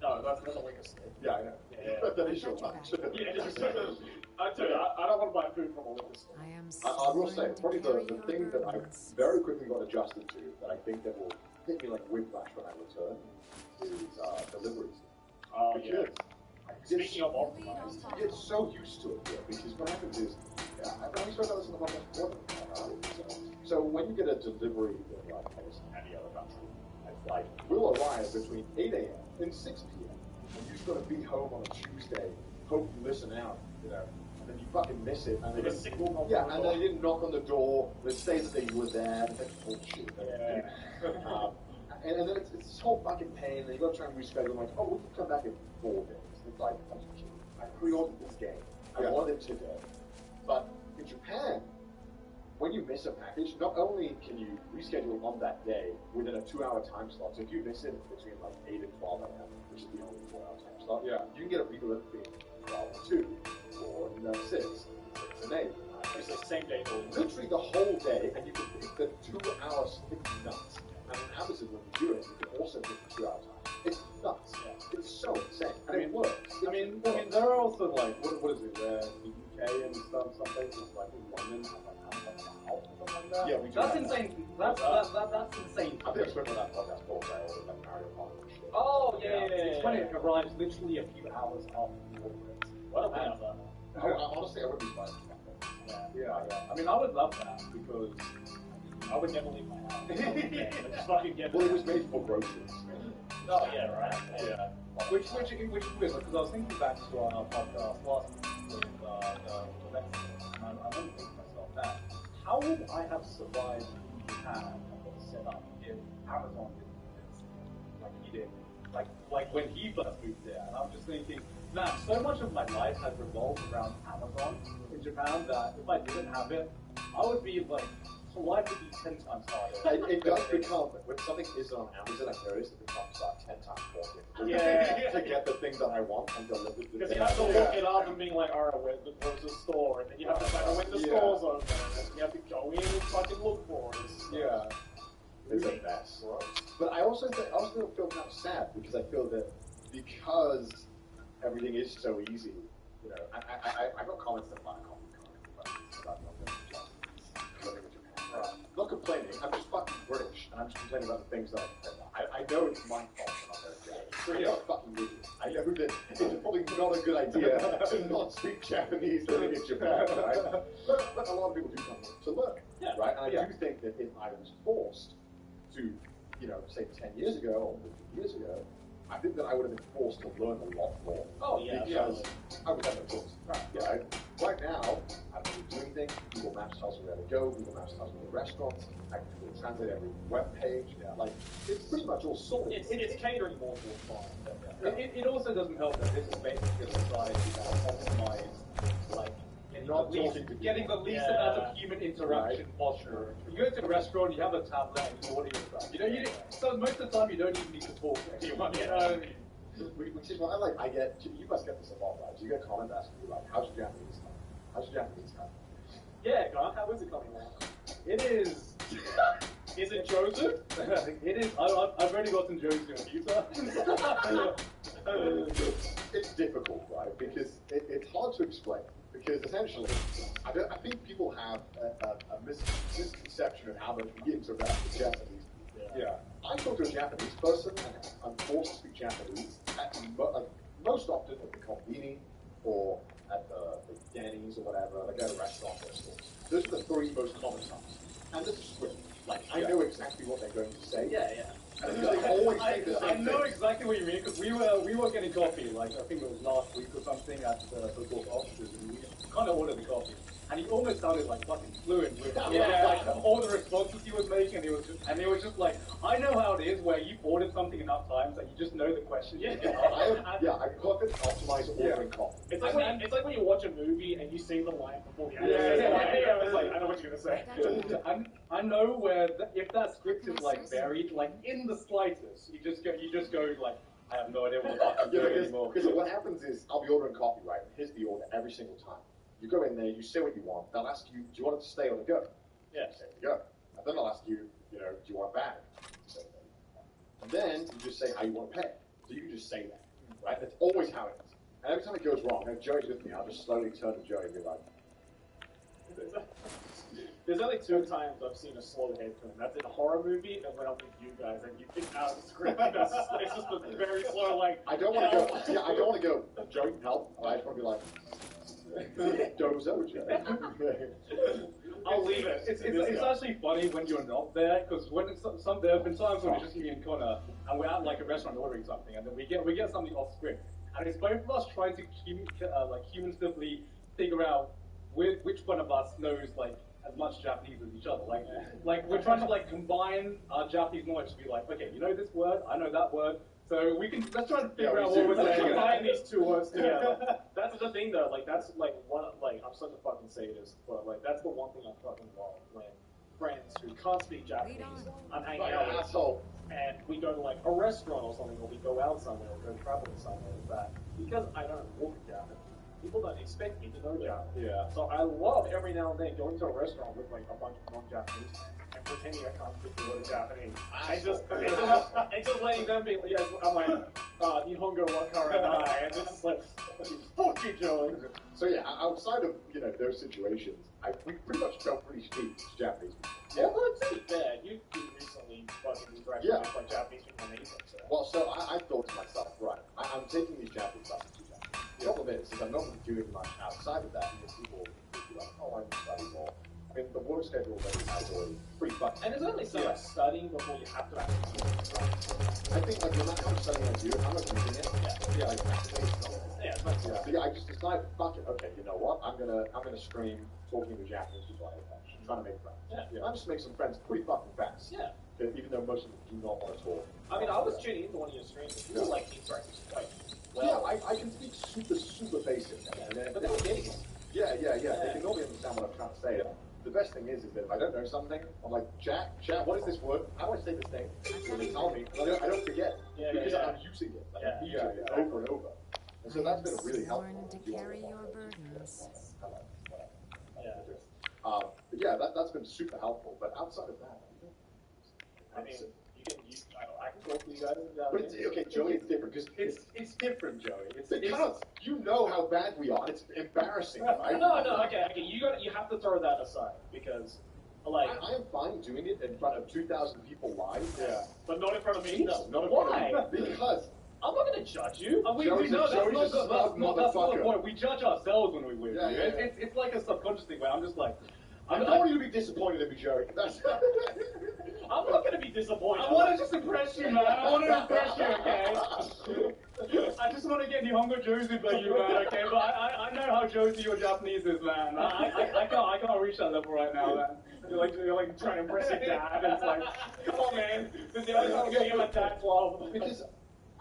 Speaker 2: No, that's a liquor store.
Speaker 1: Yeah, I know.
Speaker 2: Yeah.
Speaker 1: That is your lunch.
Speaker 2: I tell you, I don't want to buy food from a liquor store.
Speaker 1: I will say, probably the thing that I very quickly got adjusted to, that I think that will hit me like whiplash when I return, is deliveries.
Speaker 2: Oh,
Speaker 1: because
Speaker 2: Speaking of optimized,
Speaker 1: you get so used to it, yeah, because what happens is, we spoke about this in the podcast before, so when you get a delivery in like any other country, it's like, will arrive between 8 a.m. and 6 p.m. and you've got to be home on a Tuesday, hope you listen out, you know, and then you fucking miss it, and they didn't knock on the door, they say that they were there, and it's bullshit. And then it's this whole fucking pain, and you've got to try and reschedule, like, oh, we can come back in 4 days. It's like, I pre-ordered this game. I wanted it today. But in Japan, when you miss a package, not only can you reschedule on that day within a 2-hour time slot, so if you miss it between like 8 and 12 a.m., which is the only 4-hour time slot, you can get a redelivery between 12 and 2, or 6, 6 and 8.
Speaker 2: it's the same day.
Speaker 1: Literally the whole day, and you can pick the 2 hours. It's nuts. And in Amazon, when you do it, you can also pick the 2 hour time. It's nuts. It's so insane. And it works.
Speaker 3: I mean, there are also like, what is it, the UK and stuff, some places like in London, like something like that.
Speaker 1: Yeah, we do.
Speaker 3: That's insane. That's insane.
Speaker 1: I think I spoke about that podcast called like Mario Kart and shit.
Speaker 3: Oh, yeah. It's when it arrives literally a few hours after you order it.
Speaker 2: What about that?
Speaker 1: Honestly, I wouldn't be surprised.
Speaker 3: Yeah. I mean, I would love that because
Speaker 2: I would never leave my house. Just fucking get
Speaker 1: Well, it was made for groceries.
Speaker 2: Oh, yeah, right. Yeah.
Speaker 3: Which is weird, because I was thinking back to our podcast last week with the Mexico, and I remember thinking to myself that, how would I have survived in Japan and got set up if Amazon didn't exist like he did? Like when he first moved there, and I'm just thinking, man, so much of my life has revolved around Amazon in Japan that if I didn't have it, I would be like, life would be 10 times harder.
Speaker 1: It does become, when something is on Amazon, I've noticed it becomes about 10 times more difficult to get the things that I want and deliver the
Speaker 2: Because you have to look it up and being like, alright, where's the store? And then you have to find out when the store's open. And you have to go in and fucking look for it.
Speaker 1: It's a mess. But I also feel kind of sad because I feel that because everything is so easy, you know, I got comments that about complaining about the things that I know it's my fault that I'm very Japanese. I'm not a fucking idiot. I know that it's probably not a good idea to not speak Japanese living in Japan, right? But a lot of people do come here to learn, right? And I do think that if I was forced to, say 10 years ago or 15 years ago, I think that I would have been forced to learn a lot more.
Speaker 2: Oh, yeah.
Speaker 1: Because I would have no choice. Right. Right now, I don't really do anything. Google Maps tells me where to go. Google Maps tells me the restaurants. I can Google Translate every web page. Like, it's pretty much all sorted.
Speaker 2: It's catering more towards fun.
Speaker 3: It also doesn't help that this is basically a society that optimized, like, getting the least amount of human interaction possible. You go to a restaurant, you have a tablet, and you order your stuff. So most of the time, you don't even need to talk to anyone.
Speaker 1: Which is why I get, you guys get this a lot, right? You get comments asking you, like, how's your Japanese stuff? How's your Japanese stuff?
Speaker 2: Yeah, God, how is it coming along?
Speaker 3: It is.
Speaker 2: Is it Joseph?
Speaker 3: It is. I've already got some jokes to use.
Speaker 1: It's difficult, right? Because it's hard to explain. Because essentially, I think people have a misconception of how they interact with Japanese. Yeah. I talk to a Japanese person, and I'm forced to speak Japanese most often at the convenience or at the Denny's or whatever, like at a restaurant or stores. Those are the three most common times. And this is swift. Like, I know exactly what they're going to say.
Speaker 3: Yeah.
Speaker 1: And they always say the same
Speaker 3: I know
Speaker 1: thing.
Speaker 3: exactly what you mean, because we were getting coffee, like, I think it was last week or something at the book offices, and we kind of ordered the coffee. And he almost sounded like fucking fluent with like all the responses he was making, and it was just like, I know how it is where you've ordered something enough times that you just know the question.
Speaker 1: I perfect optimize ordering coffee.
Speaker 2: It's like when you watch a movie and you see the line before the
Speaker 3: Yeah.
Speaker 2: It's like, I know what you're gonna say.
Speaker 3: I know where if that script is like varied, like in the slightest, you just go like, I have no idea what the fuck I'm doing anymore.
Speaker 1: Because what happens is, I'll be ordering coffee, right? Here's the order every single time. You go in there, you say what you want. They'll ask you, do you want it to stay or to go?
Speaker 2: Yeah.
Speaker 1: Say to go. And then they'll ask you, do you want a bag? Say to go. And then you just say how you want to pay. So you can just say that, right? That's always how it is. And every time it goes wrong, if Joey's with me, I'll just slowly turn to Joey and be like,
Speaker 2: There's only 2 times I've seen a slow head turn. That's in a horror movie and when I'm with you guys and you think out of the script. It's just a very slow, like.
Speaker 1: I don't want to go. Yeah, I don't want to go. Joey, help. I just want to be like, doze out, Joey.
Speaker 2: I'll leave it.
Speaker 3: It's actually funny when you're not there, because when there have been times when we're just me and Connor, and we're at like a restaurant ordering something, and then we get something off script, and it's both of us trying to cumulatively figure out which one of us knows like as much Japanese as each other. Like we're trying to like combine our Japanese knowledge to be like, okay, you know this word, I know that word. So let's try to figure out what we're
Speaker 2: Let's
Speaker 3: saying.
Speaker 2: combine these 2 words together. That's the thing though, like that's like I'm such a fucking sadist, but like that's the one thing I fucking love when friends who can't speak Japanese, I'm hanging out with,
Speaker 1: asshole.
Speaker 2: and we go to like a restaurant or something, or we go out somewhere, or go traveling somewhere like that. Because I don't walk Japanese, people don't expect me to know Japanese.
Speaker 3: Yeah.
Speaker 2: So I love every now and then going to a restaurant with like a bunch of non-Japanese and pretending I can't speak the word Japanese. And just letting them be, yes, I'm like, Nihongo wakaranai, and this is like, fuck you, Joey.
Speaker 1: So yeah, outside of those situations, we pretty much don't really speak Japanese.
Speaker 2: Yeah. Although to be fair, you recently fucking interacted with like Japanese people amazing. So.
Speaker 1: Well, so I thought to myself, right, I'm taking these Japanese classes to Japan. The problem is I'm not really doing much outside of that because people will be like, oh, I'm studying more. I mean, the work schedule that we have is already pretty fucked.
Speaker 2: And there's only so much studying before you have to actually do it.
Speaker 1: I think like no matter how much studying I do, I'm not using it. Yeah, like So yeah, I just decided, fuck it. Okay, you know what? I'm gonna stream talking to Japanese people I attach, trying to make friends. Yeah, I'm just make some friends pretty fucking fast.
Speaker 2: Yeah.
Speaker 1: Even though most of them do not want to talk.
Speaker 2: I mean, I was tuning into one of your streams. You were like interacting quite well.
Speaker 1: Yeah, I can speak super basic.
Speaker 2: But they were getting it.
Speaker 1: Yeah. They can normally understand what I'm trying to say. The best thing is that if I don't know something, I'm like, Jack, what is this word? How do I say this thing? And they tell me, and I don't forget. Because I'm using it. I'm using it over and over. And so that's been really helpful.
Speaker 8: Born to carry your burdens.
Speaker 1: But yeah, that's been super helpful. But outside of that,
Speaker 2: I mean, I can talk to you guys.
Speaker 1: But it's okay, Joey. It's different because
Speaker 3: It's different, Joey.
Speaker 1: because you know how bad we are. It's embarrassing, right?
Speaker 2: No, okay. You have to throw that aside because Like,
Speaker 1: I am fine doing it in front of 2,000 people live.
Speaker 2: yeah, but not in front of me.
Speaker 1: No, not in
Speaker 2: Why?
Speaker 1: front of me. Because
Speaker 2: I'm not gonna judge you.
Speaker 3: We
Speaker 1: Joey's
Speaker 3: know
Speaker 1: a
Speaker 3: that's not the
Speaker 1: motherfucker.
Speaker 3: point. We judge ourselves when we win.
Speaker 1: Yeah, yeah, yeah.
Speaker 3: It's like a subconscious thing where I'm just like,
Speaker 1: I don't want you to be disappointed in me, Joey. That's
Speaker 2: I'm not gonna be disappointed.
Speaker 3: I want to just impress you, man. I want to impress you, okay? I just want to get Nihongo Josie by you, man, okay? But I know how Josie your Japanese is, man. I can't reach that level right now, man. You're like trying to impress your dad, and it's like, come on, man. This is the only time I'm getting my dad's love.
Speaker 1: because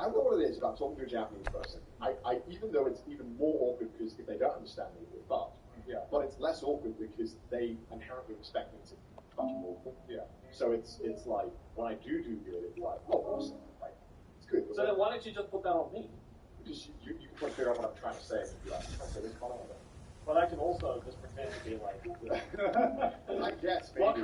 Speaker 1: I don't know what it is about talking to a Japanese person. I even though it's even more awkward because if they don't understand me, we're fucked.
Speaker 3: Yeah.
Speaker 1: But it's less awkward because they inherently expect me to fucking awkward.
Speaker 3: Yeah.
Speaker 1: So it's like when I do good, it's like, oh, awesome. Like, it's good.
Speaker 2: So then why don't you just put that on me?
Speaker 1: Because you can probably figure out what I'm trying to say and be like, I say this kind of
Speaker 2: But I can also just pretend to be like.
Speaker 1: I guess, maybe.
Speaker 2: What